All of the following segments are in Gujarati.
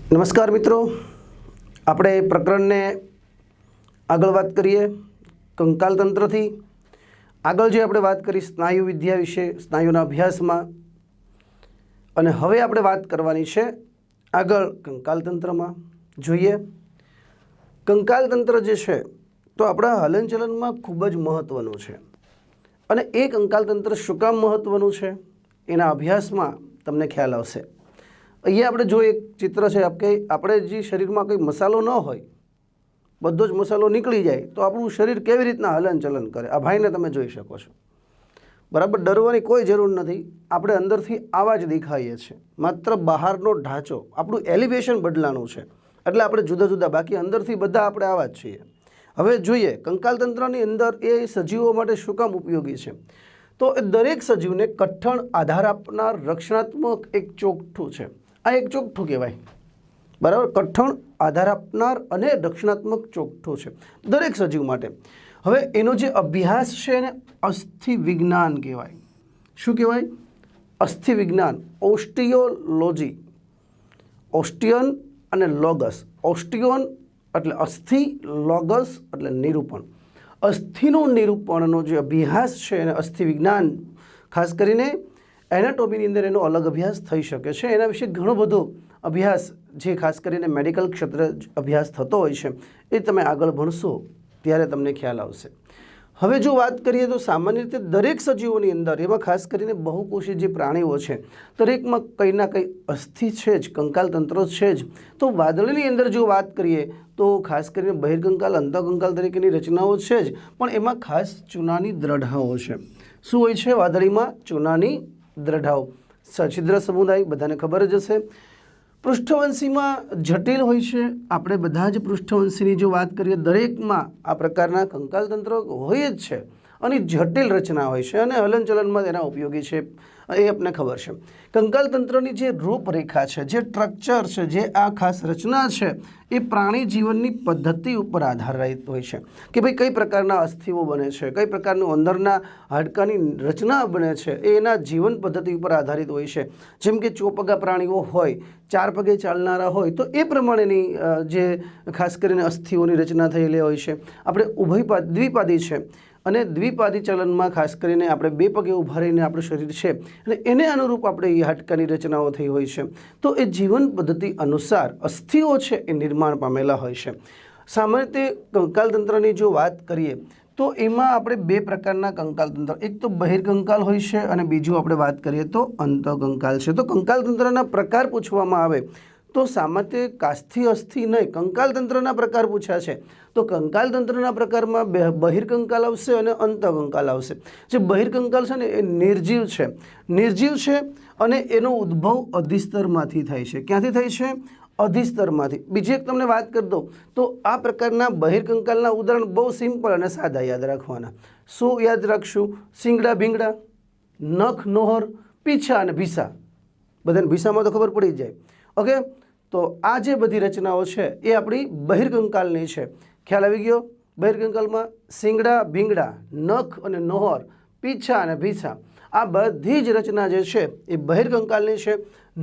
નમસ્કાર મિત્રો, આપણે પ્રકરણને આગળ વાત કરીએ કંકાલ તંત્રથી. આગળ જે આપણે વાત કરી સ્નાયુ વિદ્યા વિશે, સ્નાયુના અભ્યાસમાં, અને હવે આપણે વાત કરવાની છે આગળ કંકાલ તંત્રમાં. જોઈએ કંકાલ તંત્ર જે છે તો આપણા હલનચલનમાં ખૂબ જ મહત્ત્વનું છે. અને એ કંકાલ તંત્ર શું કામ મહત્ત્વનું છે એના અભ્યાસમાં તમને ખ્યાલ આવશે. અહીંયા આપણે જો એક ચિત્ર છે કે આપણે જે શરીરમાં કંઈ મસાલો ન હોય, બધો જ મસાલો નીકળી જાય તો આપણું શરીર કેવી રીતના હલનચલન કરે. આ ભાઈને તમે જોઈ શકો છો. બરાબર, ડરવાની કોઈ જરૂર નથી. આપણે અંદરથી આવા જ દેખાઈએ છીએ, માત્ર બહારનો ઢાંચો, આપણું એલિવેશન બદલાનું છે એટલે આપણે જુદા જુદા, બાકી અંદરથી બધા આપણે આવા જ છીએ. હવે જોઈએ કંકાલ તંત્રની અંદર એ સજીવો માટે શું કામ ઉપયોગી છે. તો એ દરેક સજીવને કઠણ આધાર આપનાર રક્ષણાત્મક એક ચોકઠું છે. આ એક ચોકઠું કહેવાય. બરાબર, કઠણ આધાર આપનાર અને રક્ષણાત્મક ચોકઠું છે દરેક સજીવ માટે. હવે એનો જે અભ્યાસ છે એને અસ્થિ વિજ્ઞાન કહેવાય. શું કહેવાય? અસ્થિ વિજ્ઞાન, ઓસ્ટિયોલોજી. ઓસ્ટિયન અને લોગસ. ઓસ્ટિયોન એટલે અસ્થિ, લોગસ એટલે નિરૂપણ. અસ્થિનું નિરૂપણનો જે અભ્યાસ છે એને અસ્થિ વિજ્ઞાન. ખાસ કરીને એનાટોમીની અંદર એનો અલગ અભ્યાસ થઈ શકે છે. એના વિશે ઘણો બધો અભ્યાસ જે ખાસ કરીને મેડિકલ ક્ષેત્રે અભ્યાસ થતો હોય છે એ તમે આગળ ભણશો ત્યારે તમને ખ્યાલ આવશે. હવે જો વાત કરીએ તો સામાન્ય રીતે દરેક સજીવોની અંદર, એમાં ખાસ કરીને બહુકોષી જે પ્રાણીઓ છે દરેકમાં કંઈ ના કંઈ અસ્થિ છે જ, કંકાલ તંત્ર છે જ. તો વાદળની અંદર જો વાત કરીએ તો ખાસ કરીને બહિર્કંકાલ, અંતઃકંકાલ તરીકેની રચનાઓ છે જ, પણ એમાં ખાસ ચૂનાની દ્રઢાઓ છે. શું હોય છે વાદળીમાં? ચૂનાની દ્રઢાઓ. સછિદ્ર સમુદાય બધાને ખબર જ હશે. પૃષ્ઠવંશીમાં જટિલ હોય છે. આપણે બધા જ પૃષ્ઠવંશીની જો વાત કરીએ દરેકમાં આ પ્રકારના કંકાલ તંત્ર હોય જ છે અને જટિલ રચના હોય છે અને હલનચલનમાં તેના ઉપયોગી છે એ આપણને ખબર છે. કંકાલ તંત્રની જે રૂપરેખા છે, જે સ્ટ્રક્ચર છે, જે આ ખાસ રચના છે એ પ્રાણી જીવનની પદ્ધતિ ઉપર આધારિત હોય છે કે ભાઈ કઈ પ્રકારના અસ્થિઓ બને છે, કઈ પ્રકારનું અંદરના હાડકાની રચના બને છે એ એના જીવન પદ્ધતિ ઉપર આધારિત હોય છે. જેમ કે ચોપગા પ્રાણીઓ હોય, 4 પગે ચાલનારા હોય તો એ પ્રમાણેની જે ખાસ કરીને અસ્થિઓની રચના થયેલી હોય છે. આપણે દ્વિપાદી છે અને દ્વિપાદી ચલનમાં ખાસ કરીને આપણે 2 પગે ઊભા રહીને આપણું શરીર છે અને એને અનુરૂપ આપણે એ હાડકાની રચનાઓ થઈ હોય છે. તો એ જીવન પદ્ધતિ અનુસાર અસ્થિઓ છે એ નિર્માણ પામેલા હોય છે. સામાન્ય રીતે કંકાલ તંત્રની જો વાત કરીએ તો એમાં આપણે 2 પ્રકારના કંકાલ તંત્ર, એક તો બહિર્કંકાલ હોય છે અને બીજું આપણે વાત કરીએ તો અંતઃકંકાલ છે. તો કંકાલ તંત્રના પ્રકાર પૂછવામાં આવે તો સામાન્ય કાસ્થિ અસ્થિ નહીં, કંકાલ તંત્રના પ્રકાર પૂછ્યા છે તો કંકાલ તંત્રના પ્રકારમાં બહિર્કંકાલ આવશે અને અંતઃકંકાલ આવશે. જે બહિર્કંકાલ છે ને એ નિર્જીવ છે. નિર્જીવ છે અને એનો ઉદ્ભવ અધિસ્તરમાંથી થાય છે. ક્યાંથી થાય છે? અધિસ્તરમાંથી. બીજી એક તમને વાત કરી દઉં તો આ પ્રકારના બહિર્કંકાલના ઉદાહરણ બહુ સિમ્પલ અને સાદા યાદ રાખવાના. શું યાદ રાખશું? શિંગડા ભીંગડા, નખ નોહર, પીછા અને ભીસા. બધાને ભીસામાં તો ખબર પડી જાય. ઓકે, તો આ જે બધી રચનાઓ છે એ આપણી બહિર્કંકાલની છે. ખ્યાલ આવી ગયો? બહિર્કંકાલમાં શિંગડા ભીંગડા, નખ અને નોહર, પીછા અને ભીસા, આ બધી જ રચના જે છે એ બહિર્કંકાલની છે.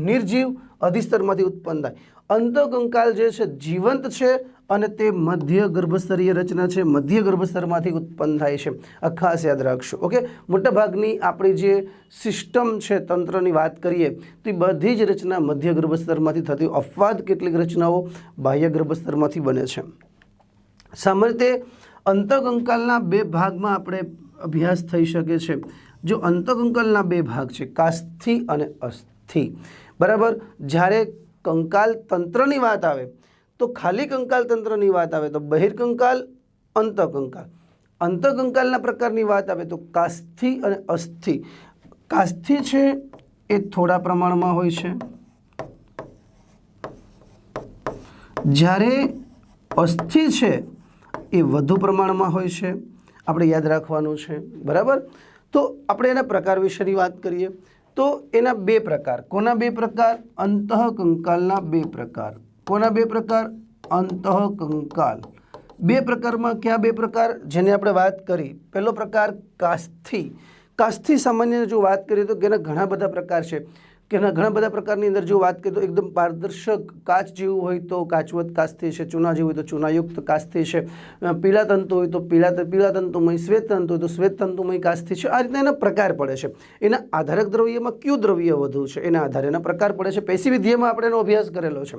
નિર્જીવ, અધિસ્તરમાંથી ઉત્પન્ન થાય. અંતઃકંકાલ જે છે જીવંત છે અને તે મધ્ય ગર્ભસ્તરીય રચના છે, મધ્ય ગર્ભસ્તરમાંથી ઉત્પન્ન થાય છે. આ ખાસ યાદ રાખશો. ઓકે, મોટાભાગની આપણી જે સિસ્ટમ છે તંત્રની વાત કરીએ તો એ બધી જ રચના મધ્ય ગર્ભસ્તરમાંથી થતી. અપવાદ કેટલીક રચનાઓ બાહ્ય ગર્ભસ્તરમાંથી બને છે. સામાન્ય રીતે અંતઃકંકાલના 2 ભાગમાં આપણે અભ્યાસ થઈ શકે છે. જો અંતઃકંકાલના 2 ભાગ છે, કાસ્થિ અને અસ્થિ. બરાબર, જ્યારે કંકાલ તંત્રની વાત આવે તો ખાલી કંકાલ તંત્રની વાત આવે તો બહિર્કંકાલ, અંતઃકંકાલ. અંતઃકંકાલના પ્રકારની વાત આવે તો કાસ્થિ અને અસ્થિ. કાસ્થિ છે એ થોડા પ્રમાણમાં હોય છે, જ્યારે અસ્થિ છે એ વધુ પ્રમાણમાં હોય છે. આપણે યાદ રાખવાનું છે. બરાબર, તો આપણે એના પ્રકાર વિશેની વાત કરીએ તો એના 2 પ્રકાર. કોના 2 પ્રકાર? અંતઃકંકાલના 2 પ્રકાર. કોના 2 પ્રકાર? અંતઃકંકાલ. 2 પ્રકારમાં કયા 2 પ્રકાર જેની આપણે વાત કરી? પહેલો પ્રકાર કાસ્થિ. કાસ્થિ સામાન્ય જો વાત કરીએ તો એના ઘણા બધા પ્રકાર છે. કે ઘણા બધા પ્રકારની અંદર જો વાત કરીએ તો એકદમ પારદર્શક કાચ જેવું હોય તો કાચવત કાસ્થિ છે, ચૂના જેવું હોય તો ચૂનાયુક્ત કાસ્થિ છે, પીળા તંતુ હોય તો પીળા તંતુમય, શ્વેત તંતુ હોય તો શ્વેત તંતુમય કાસ્થિ છે. આ રીતના એના પ્રકાર પડે છે. એના આધારક દ્રવ્યમાં કયું દ્રવ્ય વધુ છે એના આધારે એના પ્રકાર પડે છે. પેશી વિદ્યામાં આપણે એનો અભ્યાસ કરેલો છે.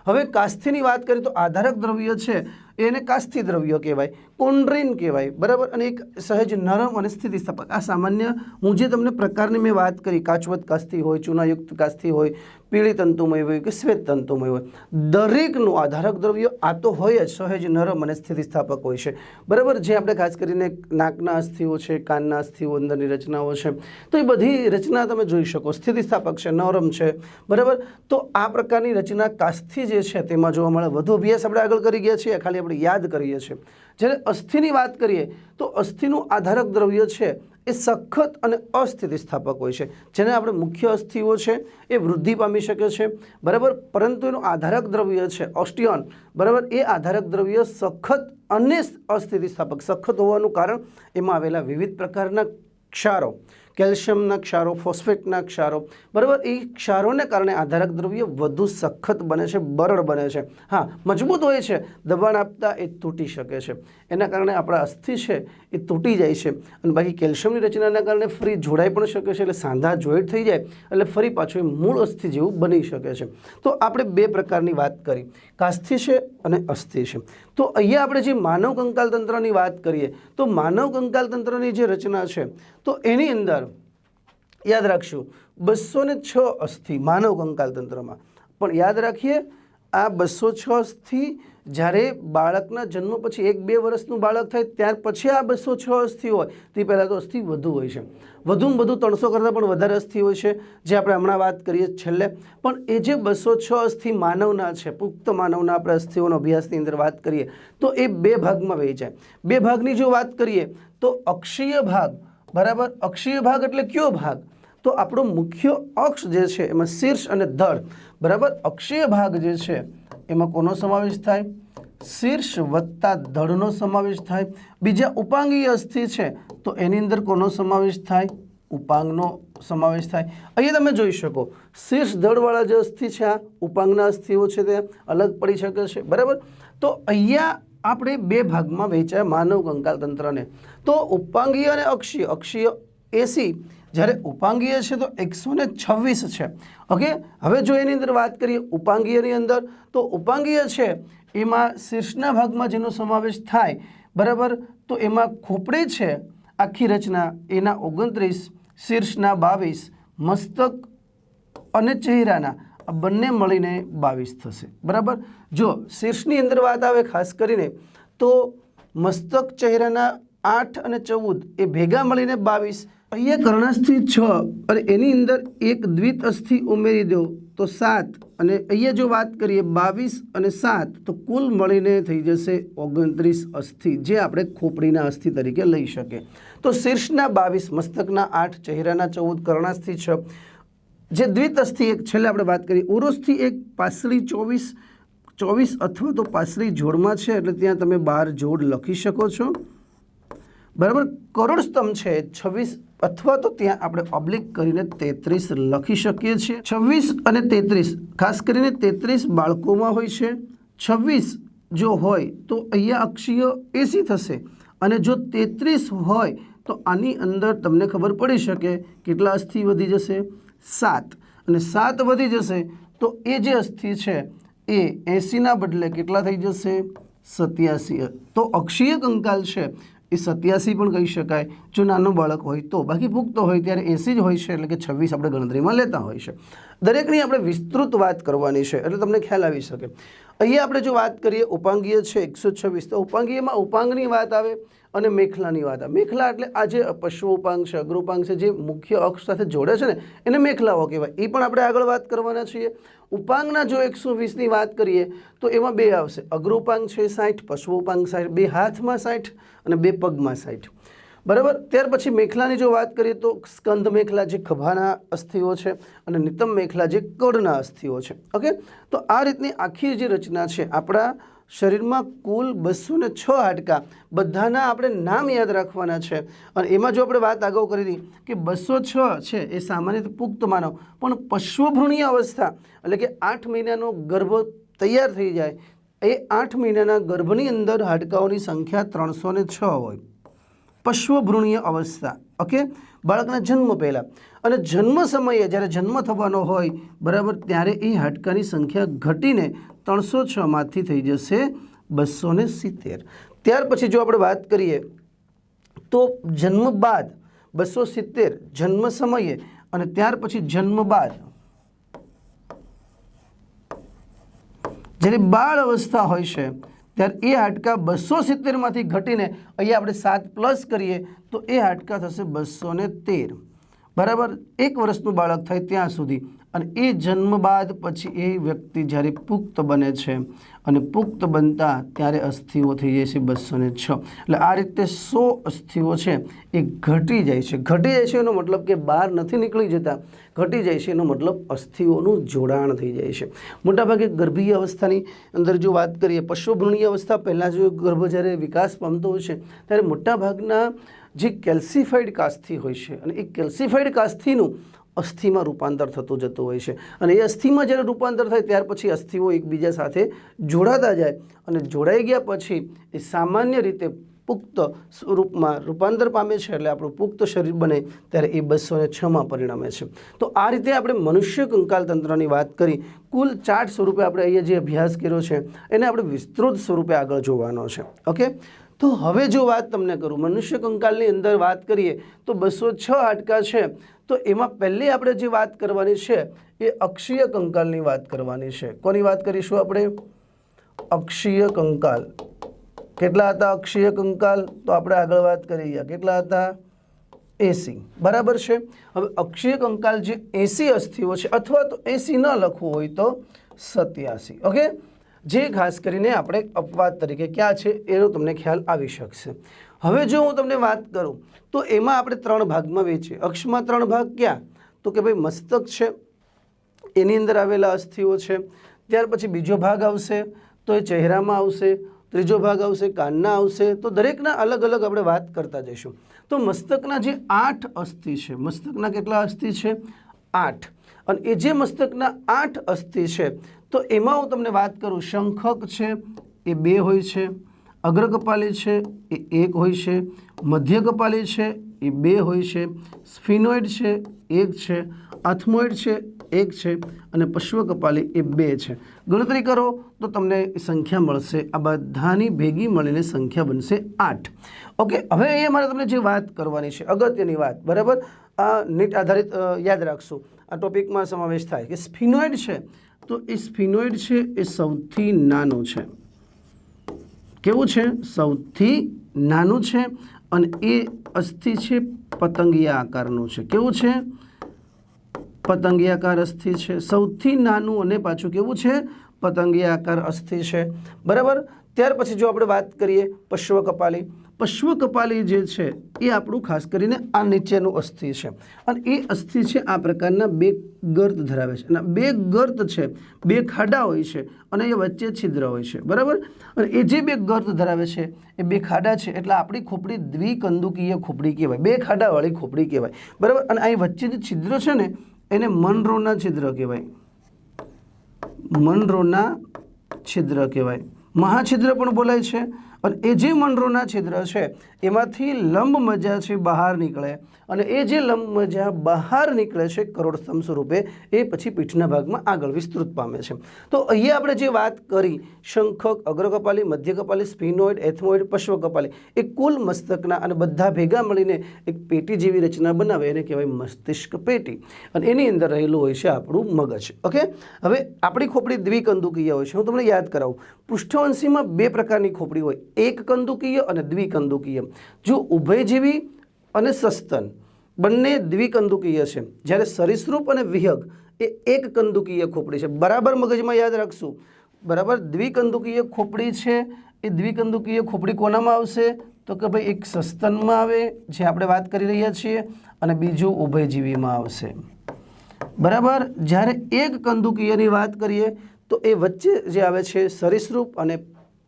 હવે કાસ્થિની વાત કરીએ તો આધારક દ્રવ્ય છે એને કાસ્થિ દ્રવ્ય કહેવાય, કોન્ડ્રેન કહેવાય, બરાબર. અને એક સહેજ નરમ અને સ્થિતિસ્થાપક. આ સામાન્ય હું જે તમને પ્રકારની મેં વાત કરી, કાચવત કાસ્થિ હોય, ચૂનાયુક્ત કાસ્થિ હોય, પીળી તંતુમય હોય કે શ્વેત તંતુમય હોય, દરેકનું આધારક દ્રવ્ય આ તો હોય જ, સહેજ નરમ અને સ્થિતિસ્થાપક હોય છે, બરાબર. જે આપણે ખાસ કરીને નાકના અસ્થિઓ છે, કાનના અસ્થિઓ, અંદરની રચનાઓ છે, તો એ બધી રચના તમે જોઈ શકો, સ્થિતિસ્થાપક છે, નરમ છે, બરાબર. તો આ પ્રકારની રચના કાસ્થિ જે છે તેમાં જોવા મળે. વધુ અભ્યાસ આપણે આગળ કરી ગયા છીએ, ખાલી આપણે યાદ કરીએ છીએ. જ્યારે અસ્થિની વાત કરીએ તો અસ્થિનું આધારક દ્રવ્ય છે એ સખત અને અસ્થિતિસ્થાપક હોય છે. જેને આપણે મુખ્ય અસ્થિઓ છે એ વૃદ્ધિ પામી શકે છે, બરાબર. પરંતુ એનું આધારક દ્રવ્ય છે ઓસ્ટિયોન, બરાબર, એ આધારક દ્રવ્ય સખત અને અસ્થિતિસ્થાપક. સખત હોવાનું કારણ એમાં આવેલા વિવિધ પ્રકારના ક્ષારો, કેલ્શિયમના ક્ષારો, ફોસ્ફેટના ક્ષારો, બરાબર. એ ક્ષારોને કારણે આધારક દ્રવ્ય વધુ સખત બને છે, બરડ બને છે. હા, મજબૂત હોય છે, દબાણ આપતા એ તૂટી શકે છે. એના કારણે આપણા અસ્થિ છે એ તૂટી જાય છે. અને બાકી કેલ્શિયમની રચનાના કારણે ફરી જોડાઈ પણ શકે છે, એટલે સાંધા જોઈન્ટ થઈ જાય એટલે ફરી પાછું એ મૂળ અસ્થિ જેવું બની શકે છે. તો આપણે બે પ્રકારની વાત કરી, કાસ્થિ છે અને અસ્થિ છે. તો અહીંયા આપણે જે માનવ કંકાલ તંત્રની વાત કરીએ તો માનવ કંકાલ તંત્રની જે રચના છે તો એની અંદર યાદ રાખશું 206 અસ્થિ માનવ કંકાલ તંત્રમાં. પણ યાદ રાખીએ આ 206 અસ્થિ જ્યારે બાળકના જન્મ પછી 1-2 વર્ષનું બાળક થાય ત્યાર પછી આ 206 અસ્થિ હોય તે પહેલાં તો અસ્થિ વધુ હોય છે. વધુમાં વધુ 300 કરતાં પણ વધારે અસ્થિ હોય છે, જે આપણે હમણાં વાત કરીએ છેલ્લે. પણ એ જે 206 અસ્થિ માનવના છે, પુખ્ત માનવના આપણે અસ્થિઓનો અભ્યાસની અંદર વાત કરીએ તો એ 2 ભાગમાં વહેંચાય. 2 ભાગની જો વાત કરીએ તો અક્ષીય ભાગ, બરાબર. અક્ષીય ભાગ એટલે કયો ભાગ? તો આપણો મુખ્ય અક્ષ જે છે એમાં શીર્ષ અને ધડ, બરાબર. અક્ષીય ભાગ જે છે એમાં કોનો સમાવેશ થાય? શીર્ષ વત્તા ધડનો સમાવેશ થાય. બીજા ઉપાંગીય અસ્થિ છે તો એની અંદર કોનો સમાવેશ થાય? ઉપાંગનો સમાવેશ થાય. અહીંયા તમે જોઈ શકો શીર્ષ ધડવાળા જે અસ્થિ છે આ ઉપાંગના અસ્થિઓ છે તે અલગ પડી શકે છે, બરાબર. તો અહીંયા આપણે 2 ભાગમાં વહેંચાય માનવ કંકાલ તંત્રને. તો ઉપાંગીય અને અક્ષીય. અક્ષીય 80, જ્યારે ઉપાંગીય છે તો 126 છે. ઓકે. હવે જો એની અંદર વાત કરીએ ઉપાંગીયની અંદર તો ઉપાંગીય છે એમાં શીર્ષના ભાગમાં જેનો સમાવેશ થાય, બરાબર. તો એમાં ખોપડી છે આખી રચના એના 29, શીર્ષના 22, મસ્તક અને ચહેરાના આ બંને મળીને 22 થશે, બરાબર. જો શીર્ષની અંદર વાત આવે ખાસ કરીને તો મસ્તક ચહેરાના 8 અને 14 એ ભેગા મળીને 22. અહીંયા કર્ણાસ્થિ 6 અને એની અંદર એક દ્વિત અસ્થિ ઉમેરી દો તો 7. અને અહીંયા જો વાત કરીએ 22 અને 7 તો કુલ મળીને થઈ જશે 29 અસ્થિ, જે આપણે ખોપડીના અસ્થિ તરીકે લઈ શકીએ. તો શીર્ષના 22, મસ્તકના 8, ચહેરાના 14, કર્ણાસ્થિ 6. જે દ્વિત અસ્થિ એક છેલ્લે આપણે વાત કરીએ ઉરુસ્થિ 1, પાસળી 24 અથવા તો પાસળી જોડમાં છે એટલે ત્યાં તમે 12 જોડ લખી શકો છો, બરાબર. કરોડ સ્તંભ છે 26 અથવા તો ત્યાં આપણે ઓબ્લિક કરીને 33 લખી શકીએ છીએ. 26 અને 33, ખાસ કરીને 33 બાળકોમાં હોય છે. 26 જો હોય તો અહીંયા અક્ષીય 80 થશે અને જો 33 હોય તો આની અંદર તમને ખબર પડી શકે કેટલા અસ્થિ વધી જશે? 7. અને 7 વધી જશે તો એ જે અસ્થિ છે એ 80ના બદલે કેટલા થઈ જશે? 87. તો અક્ષીય કંકાલ છે એ 87 પણ કહી શકાય જો નાનું બાળક હોય તો. બાકી પુખ્ત હોય ત્યારે 80 જ હોય છે, એટલે કે 26 આપણે ગણતરીમાં લેતા હોય છે. દરેકની આપણે વિસ્તૃત વાત કરવાની છે એટલે તમને ખ્યાલ આવી શકે. અહીંયા આપણે જો વાત કરીએ ઉપાંગીય છે 126, તો ઉપાંગીયમાં ઉપાંગની વાત આવે અને મેખલાની વાત આવે. મેખલા એટલે આ જે પશ્વ ઉપાંગ છે, અગ્ર ઉપાંગ છે, જે મુખ્ય અક્ષ સાથે જોડે છે ને એને મેખલાઓ કહેવાય. એ પણ આપણે આગળ વાત કરવાના છીએ. ઉપાંગના જો 120ની વાત કરીએ તો એમાં 2 આવશે. અગ્ર ઉપાંગ છે 60, પશ્વ ઉપાંગ 60, 2 હાથમાં 60 અને 2 પગમાં 60, બરાબર. ત્યાર પછી મેખલાની જો વાત કરીએ તો સ્કંદ મેખલા જે ખભાના અસ્થિઓ છે અને નિતંબ મેખલા જે કડના અસ્થિઓ છે. ઓકે. તો આ રીતની આખી જે રચના છે આપણા શરીરમાં કુલ 206 હાડકાં, બધાના આપણે નામ યાદ રાખવાના છે. અને એમાં જો આપણે વાત અગાઉ કરી હતી કે 206 છે એ સામાન્ય રીતે પુખ્ત માનવ, પણ પશ્વભ્રૂણીય અવસ્થા એટલે કે 8 મહિનાનો ગર્ભ તૈયાર થઈ જાય એ 8 મહિનાના ગર્ભની અંદર હાડકાઓની સંખ્યા 306 હોય. પશ્વભ્રૂણીય અવસ્થા, ઓકે, બાળકના જન્મ પહેલાં. અને જન્મ સમયે જ્યારે જન્મ થવાનો હોય બરાબર ત્યારે એ હાડકાની સંખ્યા ઘટીને 306માંથી થઈ જશે 270. ત્યાર પછી જો આપણે વાત કરીએ તો જન્મ બાદ 270 જન્મ સમયે અને ત્યાર પછી જન્મ બાદ જ્યારે બાળ અવસ્થા હોય છે ત્યારે એ હાડકાં 270માંથી ઘટીને અહીંયા આપણે 7+ કરીએ તો એ હાડકાં થશે 213. બરાબર, 1 વર્ષનું બાળક થાય ત્યાં સુધી. અને એ જન્મ બાદ પછી એ વ્યક્તિ જ્યારે પુખ્ત બને છે અને પુખ્ત બનતા ત્યારે અસ્થિઓ થઈ જાય છે 206. એટલે આ રીતે 100 અસ્થિઓ છે એ ઘટી જાય છે. ઘટી જાય છે એનો મતલબ કે બહાર નથી નીકળી જતા, ઘટી જાય છે એનો મતલબ અસ્થિઓનું જોડાણ થઈ જાય છે. મોટાભાગે ગર્ભીય અવસ્થાની અંદર જો વાત કરીએ, પશ્વભ્રૂણીય અવસ્થા પહેલાં જો ગર્ભ જ્યારે વિકાસ પામતો હોય છે ત્યારે મોટાભાગના જે કેલ્સિફાઈડ કાસ્થિ હોય છે અને એ કેલ્સિફાઈડ કાસ્થિનું અસ્થિમાં રૂપાંતર થતું જતું હોય છે. અને એ અસ્થિમાં જ્યારે રૂપાંતર થાય ત્યાર પછી અસ્થિઓ એકબીજા સાથે જોડાતા જાય અને જોડાઈ ગયા પછી એ સામાન્ય રીતે પુખ્ત સ્વરૂપમાં રૂપાંતર પામે છે. એટલે આપણું પુખ્ત શરીર બને ત્યારે એ 206માં પરિણમે છે. તો આ રીતે આપણે મનુષ્ય કંકાલ તંત્રની વાત કરી. કુલ ચાર્ટ સ્વરૂપે આપણે અહીંયા જે અભ્યાસ કર્યો છે એને આપણે વિસ્તૃત સ્વરૂપે આગળ જોવાનો છે. ઓકે, તો હવે જો વાત તમને કરું, મનુષ્ય કંકાલની અંદર વાત કરીએ તો 206 હાડકાં છે. તો એમાં પહેલી આપણે જે વાત કરવાની છે એ અક્ષીય કંકાલની વાત કરવાની છે. કોની વાત કરીશું આપણે? અક્ષીય કંકાલ. કેટલા હતા અક્ષીય કંકાલ? તો આપણે આગળ વાત કરી ગયા. કેટલા હતા? 80. બરાબર છે. હવે અક્ષીય કંકાલ જે 80 અસ્થિઓ છે, અથવા તો 80 ન લખવું હોય તો 87. ઓકે, જે ખાસ કરીને આપણે અપવાદ તરીકે ક્યાં છે એનો તમને ખ્યાલ આવી શકશે. હવે જો હું તમને વાત કરું તો એમાં આપણે 3 ભાગમાં વહેંચીએ. અક્ષમાં 3 ભાગ ક્યાં? તો કે ભાઈ મસ્તક છે એની અંદર આવેલા અસ્થિઓ છે. ત્યાર પછી બીજો ભાગ આવશે તો એ ચહેરામાં આવશે. ત્રીજો ભાગ આવશે કાનના આવશે. તો દરેકના અલગ અલગ આપણે વાત કરતા જઈશું. તો મસ્તકના જે 8 અસ્થિ છે, મસ્તકના કેટલા અસ્થિ છે? 8. અને એ જે મસ્તકના 8 અસ્થિ છે તો એમાં હું તમને વાત કરું, શંખક છે એ 2 હોય છે, અગ્રકપાલી છે એ 1 હોય છે, મધ્ય કપાલી છે એ 2 હોય છે, સ્ફિનોઇડ છે 1 છે, આથમોઇડ છે 1 છે અને પશ્વકપાલી એ 2 છે. ગણતરી કરો તો તમને સંખ્યા મળશે. આ બધાની ભેગી મળીને સંખ્યા બનશે 8. ઓકે, હવે અહીંયા મારે તમને જે વાત કરવાની છે અગત્યની વાત, બરાબર, આ નીટ આધારિત યાદ રાખશું, આ ટોપિકમાં સમાવેશ થાય કે સ્ફિનોઇડ છે તો એ સ્ફિનોઇડ છે એ સૌથી નાનું છે. કેવું છે? સૌથી નાનું છે. અને એ અસ્થિ છે પતંગિયા આકારનું છે. કેવું છે? પતંગિયાકાર અસ્થિ છે. સૌથી નાનું અને પાછું કેવું છે? પતંગિયાકાર અસ્થિ છે. બરાબર. ત્યાર પછી જો આપણે વાત કરીએ પશ્વકપાલી, પશ્વકપાલી જે છે એ આપણું ખાસ કરીને આ નીચેનું અસ્થિ છે. અને એ અસ્થિ છે આ પ્રકારના 2 ગર્ત ધરાવે છે. અને 2 ગર્ત છે, 2 ખાડા હોય છે અને એ વચ્ચે છિદ્ર હોય છે. બરાબર. અને એ જે 2 ગર્ત ધરાવે છે એ 2 ખાડા છે એટલે આપણી ખોપડી દ્વિકંદુકીય ખોપડી કહેવાય, 2 ખાડાવાળી ખોપડી કહેવાય. બરાબર. અને અહીં વચ્ચે જે છિદ્ર છે ને એને મનરોના છિદ્ર કહેવાય, મનરોના છિદ્ર કહેવાય. મહાછિદ્ર પણ બોલાય છે. અને એ જે મનરોના છિદ્ર છે એમાંથી લંબ મજા છે બહાર નીકળે અને એ જે લંબ મજા બહાર નીકળે છે કરોડસ્તંભ સ્વરૂપે એ પછી પીઠના ભાગમાં આગળ વિસ્તૃત પામે છે. તો અહીંયા આપણે જે વાત કરી શંખક, અગ્રકપાલી, મધ્યકપાલી, સ્ફિનોઇડ, એથમોઇડ, પશ્વકપાલી એ કુલ મસ્તકના અને બધા ભેગા મળીને એક પેટી જેવી રચના બનાવે એને કહેવાય મસ્તિષ્ક પેટી. અને એની અંદર રહેલું હોય છે આપણું મગજ. ઓકે, હવે આપણી ખોપડી દ્વિકંદુકીય હોય છે. હું તમને યાદ કરાવું, પૃષ્ઠવંશીમાં 2 પ્રકારની ખોપડી હોય, એક કંદુકીય અને દ્વિકંદુકીય. જો ઉભયજીવી અને સસ્તન બંને દ્વિકંદુકીય છે, જ્યારે સરીસૃપ અને વિહગ એ એક કંદુકીય ખોપડી છે. બરાબર મગજમાં યાદ રાખશું. બરાબર. દ્વિકંદુકીય ખોપડી છે એ દ્વિકંદુકીય ખોપડી કોનામાં આવશે? તો કે ભાઈ એક સસ્તનમાં આવે જે આપણે વાત કરી રહ્યા છીએ અને બીજું ઉભયજીવીમાં આવશે. બરાબર. જ્યારે એક કંદુકીયની વાત કરીએ તો એ વચ્ચે જે આવે છે સરીસૃપ અને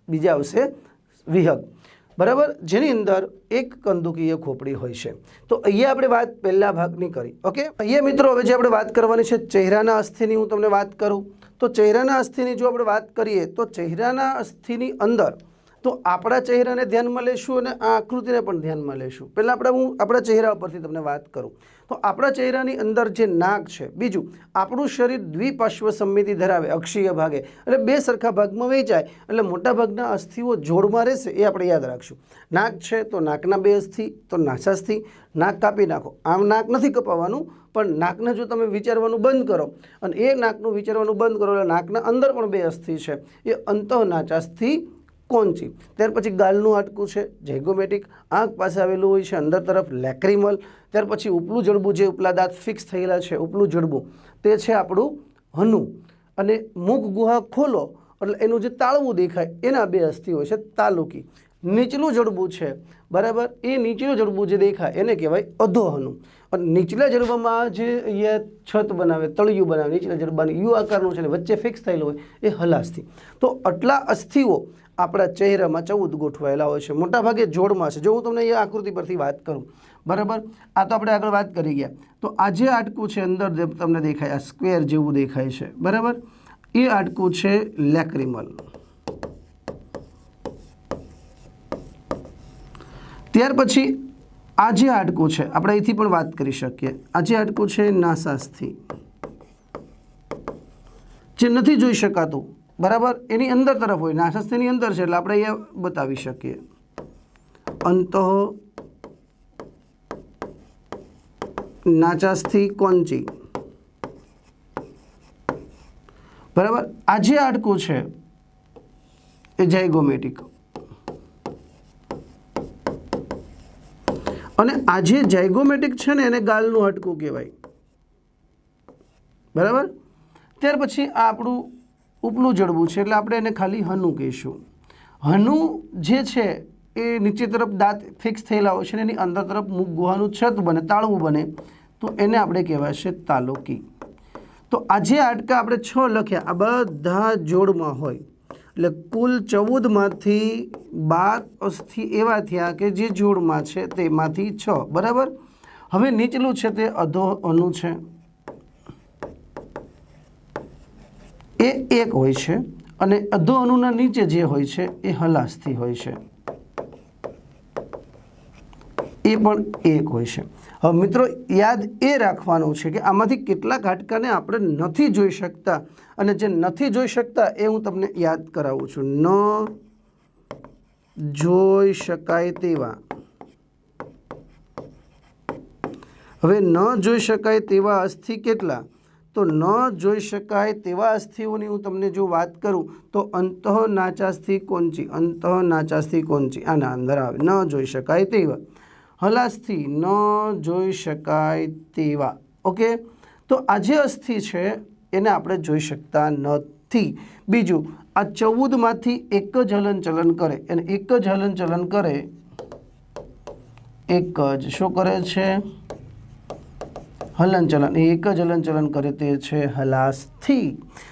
બીજા આવશે વિહગ, બરાબર, જેની અંદર એક કંદુકીય ખોપડી હોય છે. તો અહીંયા આપણે વાત પહેલા ભાગની કરી. ઓકે, અહીંયા મિત્રો હવે જે આપણે વાત કરવાની છે ચહેરાના અસ્થિની, હું તમને વાત કરું તો ચહેરાના અસ્થિની જો આપણે વાત કરીએ તો ચહેરાના અસ્થિની અંદર તો આપણા ચહેરાને ધ્યાનમાં લેશું અને આ આકૃતિને પણ ધ્યાનમાં લેશું. પહેલાં હું આપણા ચહેરા ઉપરથી તમને વાત કરું તો આપણા ચહેરાની અંદર જે નાક છે, બીજું આપણું શરીર દ્વિપાર્શ્વ સંમિતિ ધરાવે, અક્ષીય ભાગે, એટલે બે સરખા ભાગમાં વહેંચાય, એટલે મોટાભાગના અસ્થિઓ જોડમાં રહેશે, એ આપણે યાદ રાખશું. નાક છે તો નાકના બે અસ્થિ, તો નાસાસ્થિ, નાક કાપી નાખો. આમ નાક નથી કપાવવાનું, પણ નાકને જો તમે વિચારવાનું બંધ કરો અને એ નાકનું વિચારવાનું બંધ કરો એટલે નાકના અંદર પણ બે અસ્થિ છે, એ અંતઃનાચાસ્થિ કોંચી. ત્યાર પછી ગાલનું હાડકું છે ઝાયગોમેટિક, આંખ પાસે આવેલું હોય છે અંદર તરફ લેક્રિમલ. ત્યાર પછી ઉપલું જડબું, જે ઉપલા દાંત ફિક્સ થયેલા છે, ઉપલું જડબું તે છે આપણું હનુ. અને મુખ ગુહા ખોલો એટલે એનું જે તાળવું દેખાય એના બે અસ્થિ હોય છે તાલુકી. નીચલું જડબું છે, બરાબર, એ નીચલું જડબું જે દેખાય એને કહેવાય અધોહનુ. અને નીચલા જડબામાં જે અહીંયા છત બનાવે, તળિયું બનાવે, નીચલા જડબાની યુ આકારનું છે ને વચ્ચે ફિક્સ થયેલું હોય એ હલાસ્થિ. તો આટલા અસ્થિઓ આપણા ચહેરામાં 14 ગોઠવાયેલા હોય છે, મોટાભાગે જોડમાં છે. જો હું તમને અહીંયા આકૃતિ પરથી વાત કરું, બરાબર, આ તો આપણે આગળ વાત કરી ગયા. તો આ જે હાડકું છે અંદર તમને દેખાય, આ સ્ક્વેર જેવું દેખાય છે, બરાબર, એ હાડકું છે લેક્રિમલ. ત્યાર પછી આ જે હાડકું છે આપણે અહીંથી પણ વાત કરી શકીએ, આ જે હાડકું છે નાસાસ્થિ, જે નથી જોઈ શકાતું, બરાબર, એની અંદર તરફ હોય, નાસાસ્થિની અંદર છે એટલે આપણે અહીંયા બતાવી શકીએ. અંતઃ નાચાસ્થિ કોંચી, બરાબર. આ જે હાડકું છે એ ઝાયગોમેટિક, અને આ જે ઝાયગોમેટિક છે ને એને ગાલનું હાડકું કહેવાય, બરાબર. ત્યાર પછી આ આપણું ઉપલું જડબું છે એટલે આપણે એને ખાલી હનુ કહીશું. હનુ જે છે એ નીચે તરફ દાંત ફિક્સ થયેલા હોય છે ને એની અંદર તરફ મુખ ગુહાનું છત બને, તાળવું બને, તો એને આપણે કહેવાશે તાલુકી. તો આ જે હાડકા આપણે 6 લખ્યા, આ બધા જોડમાં હોય, એટલે કુલ 14માંથી 12 અસ્થિ એવા થયા કે જે જોડમાં છે તેમાંથી 6, બરાબર. હવે નીચલું છે તે અધોહનુ છે, એ એક હોય છે, અને અધોહનુના નીચે જે હોય છે એ હલાસ્થિ હોય છે, એ પણ એક હોય છે. હવે મિત્રો યાદ એ રાખવાનું છે કે આમાંથી કેટલાક હાડકાને આપણે નથી જોઈ શકતા, અને જે નથી જોઈ શકતા એ હું તમને યાદ કરાવું છું. ન જોઈ શકાય તેવા. હવે ન જોઈ શકાય તેવા અસ્થિ કેટલા? તો ન જોઈ શકાય તેવા અસ્થિઓની હું તમને જો વાત કરું તો અંતઃનાચાસ્થિ કોંચી, અંતઃનાચાસ્થિ કોંચી આના અંદર આવે. ન જોઈ શકાય તેવા. હલાસ્થિ, ન જોઈ શકાય તેવા. ઓકે, તો આ જે અસ્થિ છે એને આપણે જોઈ શકતા નથી. બીજું, આ 14માંથી એક જ હલનચલન કરે, અને એક જ હલનચલન કરે, એક જ શું કરે છે? હલનચલન. એ એક જ હલનચલન કરે તે છે હલાસ્થિ.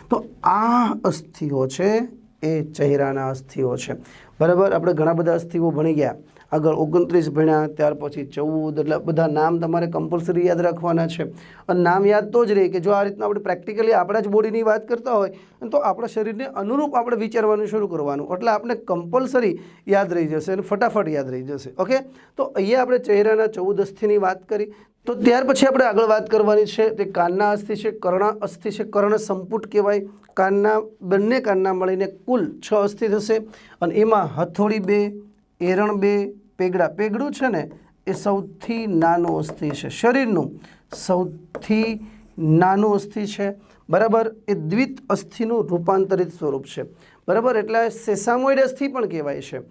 તો આ અસ્થિઓ છે એ ચહેરાના અસ્થિઓ છે, બરાબર. આપણે ઘણા બધા અસ્થિઓ ભણી ગયા, આગળ 29 ભણ્યા, ત્યાર પછી 14, એટલે બધા નામ તમારે કમ્પલસરી યાદ રાખવાના છે. અને નામ યાદ તો જ રહે કે જો આ રીતના આપણે પ્રેક્ટિકલી આપણા જ બોડીની વાત કરતા હોય તો આપણા શરીરને અનુરૂપ આપણે વિચારવાનું શરૂ કરવાનું, એટલે આપણે કમ્પલસરી યાદ રહી જશે અને ફટાફટ યાદ રહી જશે. ઓકે, તો અહીંયા આપણે ચહેરાના 14 અસ્થિની વાત કરી. તો ત્યાર પછી આપણે આગળ વાત કરવાની છે તે કાનના અસ્થિ છે, કર્ણ અસ્થિ છે. કર્ણ સંપુટ કહેવાય. કાનના બંને કાનના મળીને કુલ 6 અસ્થિ થશે, અને એમાં હથોડી 2, એરણ 2, પેગડા. પેગડું છે ને એ સૌથી નાનું અસ્થિ છે, શરીરનું સૌથી નાનું અસ્થિ છે, બરાબર. એ દ્વિત અસ્થિનું રૂપાંતરિત સ્વરૂપ છે, બરાબર. એટલે સેસામોઇડ અસ્થિ પણ કહેવાય છે.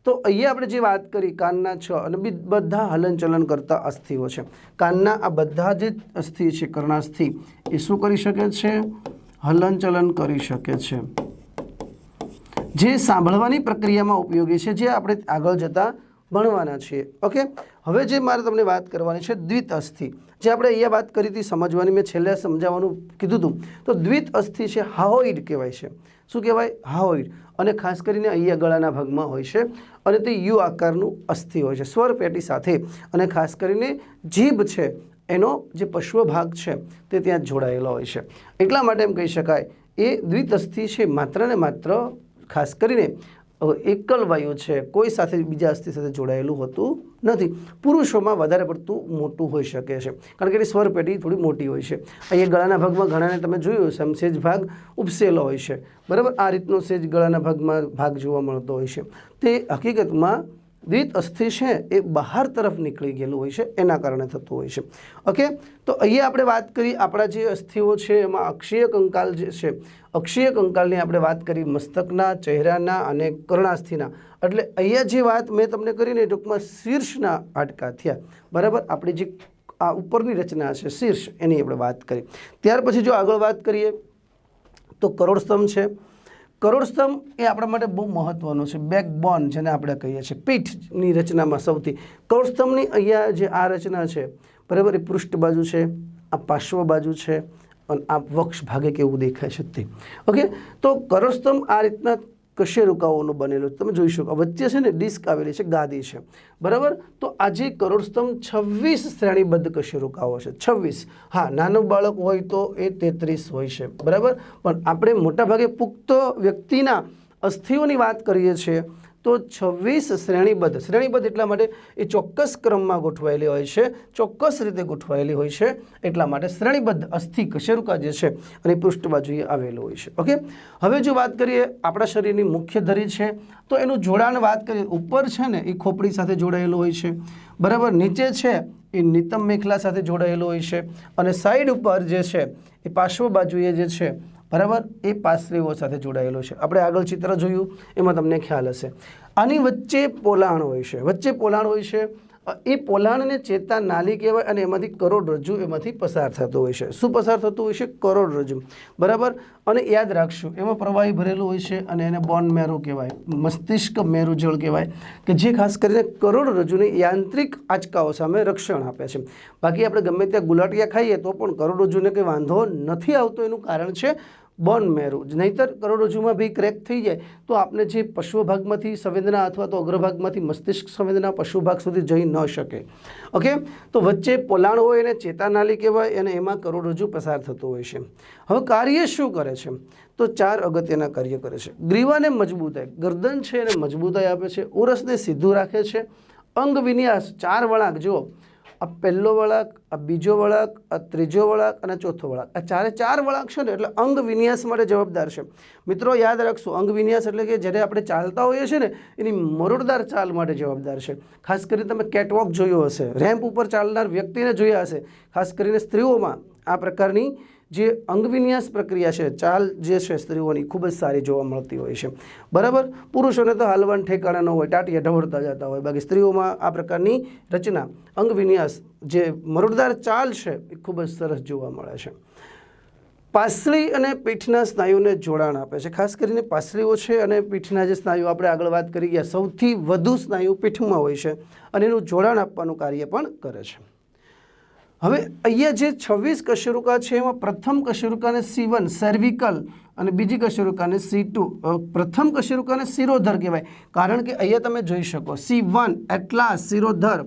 તો અહીંયા આપણે જે વાત કરી કાનના 6 અને બધા હલનચલન કરતા અસ્થિઓ છે. કાનના આ બધા જે અસ્થિ છે કર્ણાસ્થિ એ શું કરી શકે છે? હલનચલન કરી શકે છે, જે સાંભળવાની પ્રક્રિયામાં ઉપયોગી છે, જે આપણે આગળ જતાં ભણવાના છીએ. ઓકે, હવે જે મારે તમને વાત કરવાની છે દ્વિત અસ્થિ, જે આપણે અહીંયા વાત કરી હતી સમજવાની, મેં છેલ્લે સમજાવવાનું કીધું હતું. તો દ્વિત અસ્થિ છે હાઓઇડ કહેવાય છે. શું કહેવાય? હાઓઇડ. અને ખાસ કરીને અહીંયા ગળાના ભાગમાં હોય છે અને તે યુ આકારનું અસ્થિ હોય છે સ્વર પેટી સાથે, અને ખાસ કરીને જીભ છે એનો જે પશ્વ ભાગ છે તે ત્યાં જોડાયેલો હોય છે. એટલા માટે એમ કહી શકાય એ દ્વિતઅસ્થિ છે માત્ર ને માત્ર ખાસ કરીને એકલ વાયુ છે, કોઈ સાથે બીજા અસ્થિ સાથે જોડાયેલું હોતું નથી. પુરુષોમાં વધારે પડતું મોટું હોઈ શકે છે કારણ કે એની સ્વર પેટી થોડી મોટી હોય છે. અહીંયા ગળાના ભાગમાં ઘણાને તમે જોયું હશે આમ સેજ ભાગ ઉપસેલો હોય છે, બરાબર. આ રીતનો સેજ ગળાના ભાગમાં ભાગ જોવા મળતો હોય છે. તે હકીકતમાં દ્વિત અસ્થિ છે એ બહાર તરફ નીકળી ગયેલું હોય છે, એના કારણે થતું હોય છે. ઓકે, તો અહીંયા આપણે વાત કરી આપણા જે અસ્થિઓ છે એમાં અક્ષીય કંકાલ જે છે, અક્ષીય કંકાલની આપણે વાત કરી મસ્તકના, ચહેરાના અને કર્ણાસ્થિના. એટલે અહીંયા જે વાત મેં તમને કરીને ટૂંકમાં શીર્ષના હાડકા થયા, બરાબર. આપણી જે આ ઉપરની રચના છે શીર્ષ, એની આપણે વાત કરી. ત્યાર પછી જો આગળ વાત કરીએ તો કરોડસ્તંભ છે. કરોડસ્તંભ એ આપણા માટે બહુ મહત્ત્વનો છે, બેકબોન જેને આપણે કહીએ છીએ, પીઠની રચનામાં સૌથી. કરોડસ્તંભની અહીંયા જે આ રચના છે, બરાબર, એ પૃષ્ઠ બાજુ છે, આ પાર્શ્વ બાજુ છે અને આ વક્ષ ભાગે કેવું દેખાય છે તે. ઓકે, તો કરોડસ્તંભ આ રીતના કશેરુકાઓનું બનેલું તમે જોઈ શકો. વચ્ચે છે ને ડિસ્ક આવેલી છે, ગાદી છે, બરાબર. તો આજે કરોડસ્તંભ 26 શ્રેણીબદ્ધ કશેરુકાઓ છે, 26. હા, નાનું બાળક હોય તો એ 33 હોય છે, બરાબર. પણ આપણે મોટાભાગે પુખ્ત વ્યક્તિના અસ્થિઓની વાત કરીએ છીએ તો 26 શ્રેણીબદ્ધ એટલા માટે એ ચોક્કસ ક્રમમાં ગોઠવાયેલી હોય છે, ચોક્કસ રીતે ગોઠવાયેલી હોય છે, એટલા માટે શ્રેણીબદ્ધ અસ્થિ કશેરુકા જે છે અને પૃષ્ઠ બાજુએ આવેલું હોય છે. ઓકે, હવે જો વાત કરીએ આપણા શરીરની મુખ્ય ધરી છે તો એનું જોડાણ વાત કરીએ, ઉપર છે ને એ ખોપડી સાથે જોડાયેલું હોય છે, બરાબર. નીચે છે એ નિતંબ મેખલા સાથે જોડાયેલું હોય છે અને સાઈડ ઉપર જે છે એ પાર્શ્વ બાજુએ જે છે, બરાબર, એ પાસળીઓ સાથે જોડાયેલો છે. આપણે આગળ ચિત્ર જોયું એમાં તમને ખ્યાલ હશે. આની વચ્ચે પોલાણ હોય છે, વચ્ચે પોલાણ હોય છે. એ પોલાણને ચેતા નાલી કહેવાય અને એમાંથી કરોડરજ્જુ એમાંથી પસાર થતું હોય છે. શું પસાર થતું હોય છે? કરોડરજ્જુ, બરાબર. અને યાદ રાખશું એમાં પ્રવાહી ભરેલું હોય છે અને એને બોન મેરો કહેવાય, મસ્તિષ્ક મેરુજળ કહેવાય, કે જે ખાસ કરીને કરોડરજ્જુની યાંત્રિક આંચકાઓ સામે રક્ષણ આપે છે. બાકી આપણે ગમે ત્યાં ગુલાટિયા ખાઈએ તો પણ કરોડરજ્જુને કંઈ વાંધો નથી આવતો, એનું કારણ છે બોન મેરો. નહીંતર કરોડરજ્જુમાં બી ક્રેક થઈ જાય તો આપણે જે પશ્વ ભાગમાંથી સંવેદના અથવા તો અગ્રભાગમાંથી મસ્તિષ્ક સંવેદના પશ્વ ભાગ સુધી જઈ ન શકે. ઓકે, તો વચ્ચે પોલાણ હોય એને ચેતાનાલી કહેવાય અને એમાં કરોડરજ્જુ પસાર થતું હોય છે. હવે કાર્ય શું કરે છે? તો 4 અગત્યના કાર્ય કરે છે. ગ્રીવાને મજબૂતાઈ, ગરદન છે એને મજબૂતાઈ આપે છે, ઉરસને સીધું રાખે છે, અંગ વિન્યાસ 4 વળાંક, જુઓ આ પહેલો વળાંક, આ બીજો વળાંક, આ ત્રીજો વળાંક અને ચોથો વળાંક, આ 4 વળાંક છે ને એટલે અંગ વિન્યાસ માટે જવાબદાર છે. મિત્રો યાદ રાખશું, અંગ વિન્યાસ એટલે કે જ્યારે આપણે ચાલતા હોઈએ છીએ ને એની મરોડદાર ચાલ માટે જવાબદાર છે. ખાસ કરીને તમે કેટવોક જોયો હશે, રેમ્પ ઉપર ચાલનાર વ્યક્તિને જોયા હશે, ખાસ કરીને સ્ત્રીઓમાં આ પ્રકારની જે અંગવિન્યાસ પ્રક્રિયા છે, ચાલ જે છે સ્ત્રીઓની ખૂબ જ સારી જોવા મળતી હોય છે, બરાબર. પુરુષોને તો હાલવાનું ઠેકાણા ન હોય, ટાટિયા ઢવળતા જતા હોય, બાકી સ્ત્રીઓમાં આ પ્રકારની રચના અંગવિન્યાસ જે મરોડદાર ચાલ છે એ ખૂબ જ સરસ જોવા મળે છે. પાસળી અને પીઠના સ્નાયુને જોડાણ આપે છે. ખાસ કરીને પાસળીઓ છે અને પીઠના જે સ્નાયુ આપણે આગળ વાત કરી ગયા, સૌથી વધુ સ્નાયુ પીઠમાં હોય છે અને એનું જોડાણ આપવાનું કાર્ય પણ કરે છે. હવે અહીંયા જે 26 કશેરુકા છે એમાં પ્રથમ કશેરુકાને C1 સર્વિકલ અને બીજી કશેરુકાને C2. પ્રથમ કશેરુકાને શિરોધર કહેવાય કારણ કે અહીંયા તમે જોઈ શકો C1 એટલાસ, શિરોધર,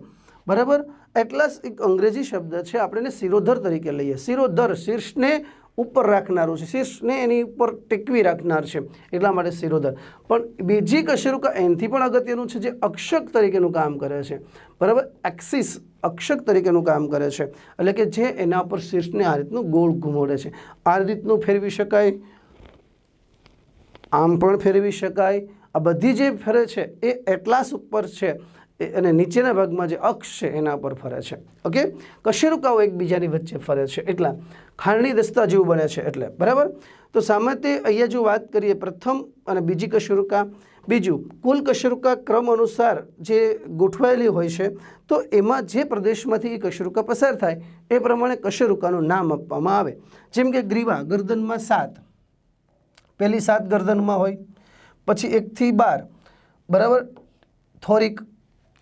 બરાબર. એટલાસ એક અંગ્રેજી શબ્દ છે, આપણે એને શિરોધર તરીકે લઈએ. શિરોધર શીર્ષને ઉપર રાખનારું છે, શીર્ષને એની ઉપર ટેકવી રાખનાર છે, એટલા માટે શિરોધર. પણ બીજી કશેરુકા એનાથી પણ અગત્યનું છે જે અક્ષક તરીકેનું કામ કરે છે, બરાબર. એક્સિસ અક્ષક તરીકેનું કામ કરે છે, એટલે કે જે એના પર શીર્ષને આ રીતનું ગોળ ઘુમોડે છે. આ રીતનું ફેરવી શકાય, આમ પણ ફેરવી શકાય. આ બધી જે ફરે છે એ એટલાસ ઉપર છે અને નીચેના ભાગમાં જે અક્ષ છે એના પર ફરે છે. ઓકે, કશેરુકાઓ એકબીજાની વચ્ચે ફરે છે એટલા ખાંડની દસ્તા જેવું બને છે એટલે, બરાબર. તો સામાન્ય અહીંયા જો વાત કરીએ પ્રથમ અને બીજી કશેરુકા, બીજું કુલ કશેરુકા ક્રમ અનુસાર જે ગોઠવાયેલી હોય છે તો એમાં જે પ્રદેશમાંથી એ કશેરુકા પસાર થાય એ પ્રમાણે કશેરુકાનું નામ આપવામાં આવે. જેમ કે ગ્રીવા, ગરદનમાં 7, પહેલી 7 ગરદનમાં હોય, પછી 1 થી 12, બરાબર. થોરિક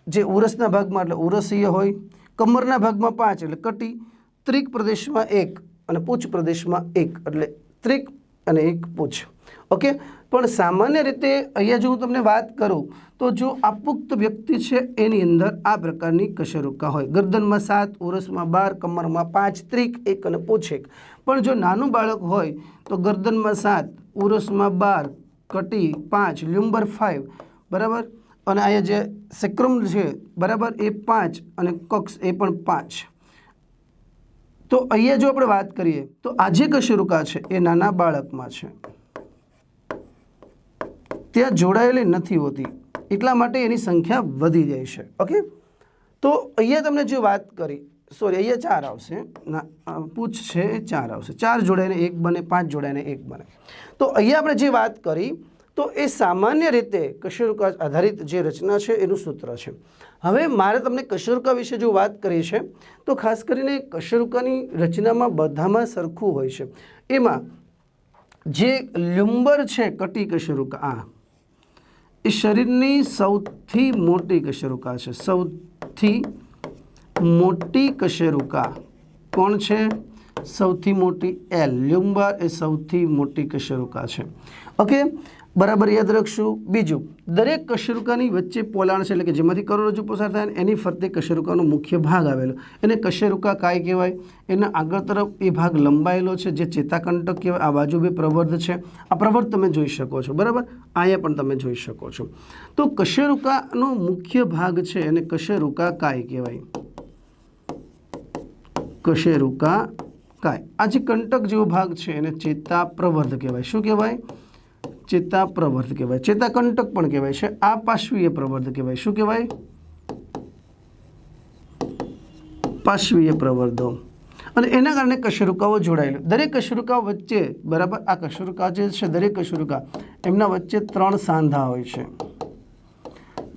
જે ઉરસના ભાગમાં એટલે ઉરસીય હોય, કમરના ભાગમાં 5 એટલે કટી, ત્રિક પ્રદેશમાં 1 અને પૂછ પ્રદેશમાં 1 એટલે ત્રિક અને 1 પૂછ. ઓકે, પણ સામાન્ય રીતે અહીંયા જો હું તમને વાત કરું તો જો આ પુખ્ત વ્યક્તિ છે એની અંદર આ પ્રકારની કશેરુકા હોય, ગરદનમાં 7, ઉરસમાં 12, કમરમાં 5, ત્રિક 1 અને પૂંછ 1. પણ જો નાનું બાળક હોય તો ગરદનમાં 7, ઉરસમાં 12, કટી 5, લ્યુમ્બર 5, બરાબર, અને અહીંયા જે સેક્રમ છે બરાબર એ 5 અને કક્ષ એ પણ 5. તો અહીંયા જો આપણે વાત કરીએ તો આ જે કશેરુકા છે એ નાના બાળકમાં છે, ત્યાં જોડાયેલી નથી હોતી, એટલા માટે એની સંખ્યા વધી જાય છે. ઓકે, તો અહીંયા તમને જે વાત કરી, સોરી અહીંયા 4 આવશે, પૂછ છે એ 4 આવશે, 4 જોડાઈને 1 બને, 5 જોડાઈને 1 બને. તો અહીંયા આપણે જે વાત કરી તો એ સામાન્ય રીતે કશેરુકા આધારિત જે રચના છે એનું સૂત્ર છે. હવે મારે તમને કશેરુકા વિશે જો વાત કરી છે તો ખાસ કરીને કશેરુકાની રચનામાં બધામાં સરખું હોય છે. એમાં જે લ્યુમ્બર છે કટી કશેરુકા, આ એ શરીરની સૌથી મોટી કશેરુકા છે. સૌથી મોટી કશેરુકા કોણ છે? સૌથી મોટી એલ. લ્યુમ્બર એ સૌથી મોટી કશેરુકા છે. ઓકે, બરાબર યાદ રાખશું. બીજું, દરેક કશેરુકાની વચ્ચે પોલાણ છે, એટલે કે જેમાંથી કરોડરજ્જુ પસાર થાય ને એની ફરતે કશેરુકાનો મુખ્ય ભાગ આવેલો, એને કશેરુકા કાય કહેવાય. એના આગળ તરફ એ ભાગ લંબાયેલો છે જે ચેતાકંટક કહેવાય. આ બાજુ બે પ્રવર્ધ છે, આ પ્રવર્ધ તમે જોઈ શકો છો, બરાબર, અહીંયા પણ તમે જોઈ શકો છો. તો કશેરુકાનો મુખ્ય ભાગ છે એને કશેરુકા કાય કહેવાય. કશેરુકા કાય. આ જે કંટક જેવો ભાગ છે એને ચેતા પ્રવર્ધ કહેવાય. શું કહેવાય? ચેતા પ્રવર્ધ કહેવાય. ચેતાકંટક પણ કહેવાય છે. આ પાર્શ્વીય પ્રવર્ધ કહેવાય. શું કહેવાય? પાર્શ્વીય પ્રવર્ધો. અને એના કારણે કશેરુકાઓ જોડાયેલી. દરેક કશેરુકા વચ્ચે, બરાબર, આ કશેરુકા જે છે દરેક કશેરુકા એમના વચ્ચે 3 સાંધા હોય છે.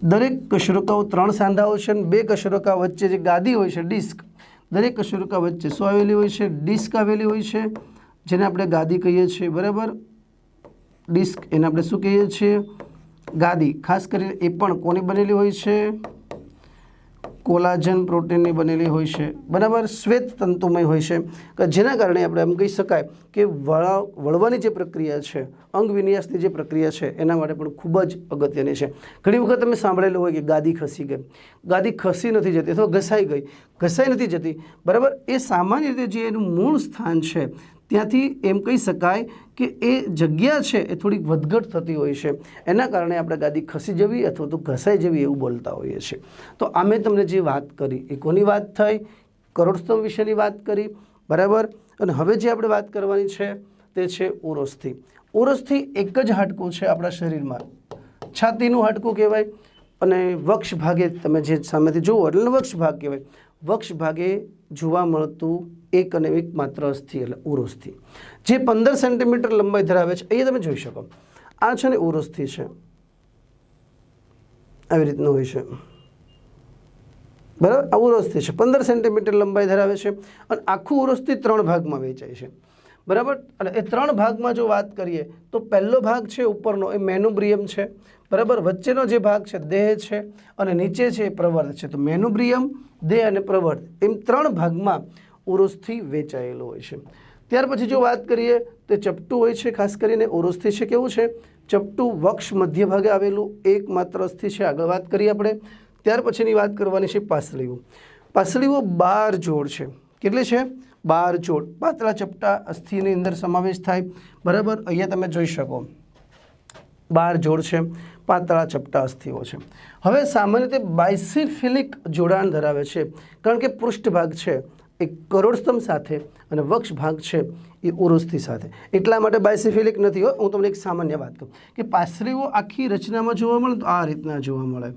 દરેક કશેરુકાઓ 3 સાંધા હોય છે અને 2 કશેરુકા વચ્ચે જે ગાદી હોય છે, ડિસ્ક, દરેક કશેરુકા વચ્ચે શું આવેલી હોય છે? ડિસ્ક આવેલી હોય છે, જેને આપણે ગાદી કહીએ છીએ, બરાબર. ડિસ્ક એને આપણે શું કહીએ છીએ? ગાદી. ખાસ કરીને એ પણ કોની બનેલી હોય છે? કોલાજન પ્રોટીનની બનેલી હોય છે, બરાબર. શ્વેત તંતુમય હોય છે, કે જેના કારણે આપણે એમ કહી શકાય કે વળવાની જે પ્રક્રિયા છે, અંગ વિન્યાસની જે પ્રક્રિયા છે એના માટે પણ ખૂબ જ અગત્યની છે. ઘણી વખત તમે સાંભળેલું હોય કે ગાદી ખસી ગઈ. ગાદી ખસી નથી જતી અથવા ઘસાઈ ગઈ, ઘસાઈ નથી જતી, બરાબર. એ સામાન્ય રીતે જે એનું મૂળ સ્થાન છે ત્યાંથી એમ કહી શકાય કે એ જગ્યા છે એ થોડીક વધઘટ થતી હોય છે. એના કારણે આપણે ગાદી ખસી જવી અથવા તો ઘસાઈ જવી એવું બોલતા હોઈએ છીએ. તો આ મેં તમને જે વાત કરી એ કોની વાત થઈ? કરોડસ્તંભ વિશેની વાત કરી, બરાબર. અને હવે જે આપણે વાત કરવાની છે તે છે ઉરોસ્થિ. ઉરોસ્થિ એક જ હાડકું છે આપણા શરીરમાં, છાતીનું હાડકું કહેવાય. અને વક્ષ ભાગે તમે જે સામેથી જુઓ એટલે વક્ષ ભાગ કહેવાય. વક્ષ ભાગે જોવા મળતું એક અને એક માત્ર અસ્થિ એટલે ઉરોસ્થિ, જે 15 સેન્ટીમીટર લંબાઈ ધરાવે છે. અહીંયા તમે જોઈ શકો, આ છે ને ઉરોસ્થિ છે, આવી રીતનું હોય છે, બરાબર. આ ઉરોસ્થિ છે, 15 સેન્ટીમીટર લંબાઈ ધરાવે છે અને આખું ઉરોસ્થિ 3 ભાગમાં વહેંચાય છે, બરાબર. અને એ 3 ભાગમાં જો વાત કરીએ તો પહેલો ભાગ છે ઉપરનો એ મેનુબ્રિયમ છે, બરાબર. વચ્ચેનો જે ભાગ છે દેહ છે અને નીચે છે એ પ્રવર્ધ છે. તો મેનુબ્રિયમ, દેહ અને પ્રવર્ધ એમ 3 ભાગમાં ઉરોસ્થિ વેચાયેલો હોય છે. ત્યાર પછી જો વાત કરીએ તો ચપટું હોય છે. ખાસ કરીને ઉરોસ્થિ છે કેવું છે? ચપટું, વક્ષ મધ્ય ભાગે આવેલું એકમાત્ર અસ્થિ છે. આગળ વાત કરીએ આપણે. ત્યાર પછીની વાત કરવાની છે પાસળીઓ. પાસળીઓ 12 જોડ છે. કેટલી છે? 12 જોડ. પાતળા ચપટા અસ્થિની અંદર સમાવેશ થાય, બરાબર. અહીંયા તમે જોઈ શકો 12 જોડ છે, પાતળા ચપટા અસ્થિઓ છે. હવે સામાન્ય રીતે બાયસિફિલિક જોડાણ ધરાવે છે, કારણ કે પૃષ્ઠભાગ છે એ કરોડસ્તંભ સાથે અને વક્ષ ભાગ છે એ ઉરોસ્થિ સાથે. એટલા માટે બાયસિફિલિક નથી. હું તમને એક સામાન્ય વાત કહું કે પાસળીઓ આખી રચનામાં જોવા મળે તો આ રીતના જોવા મળે.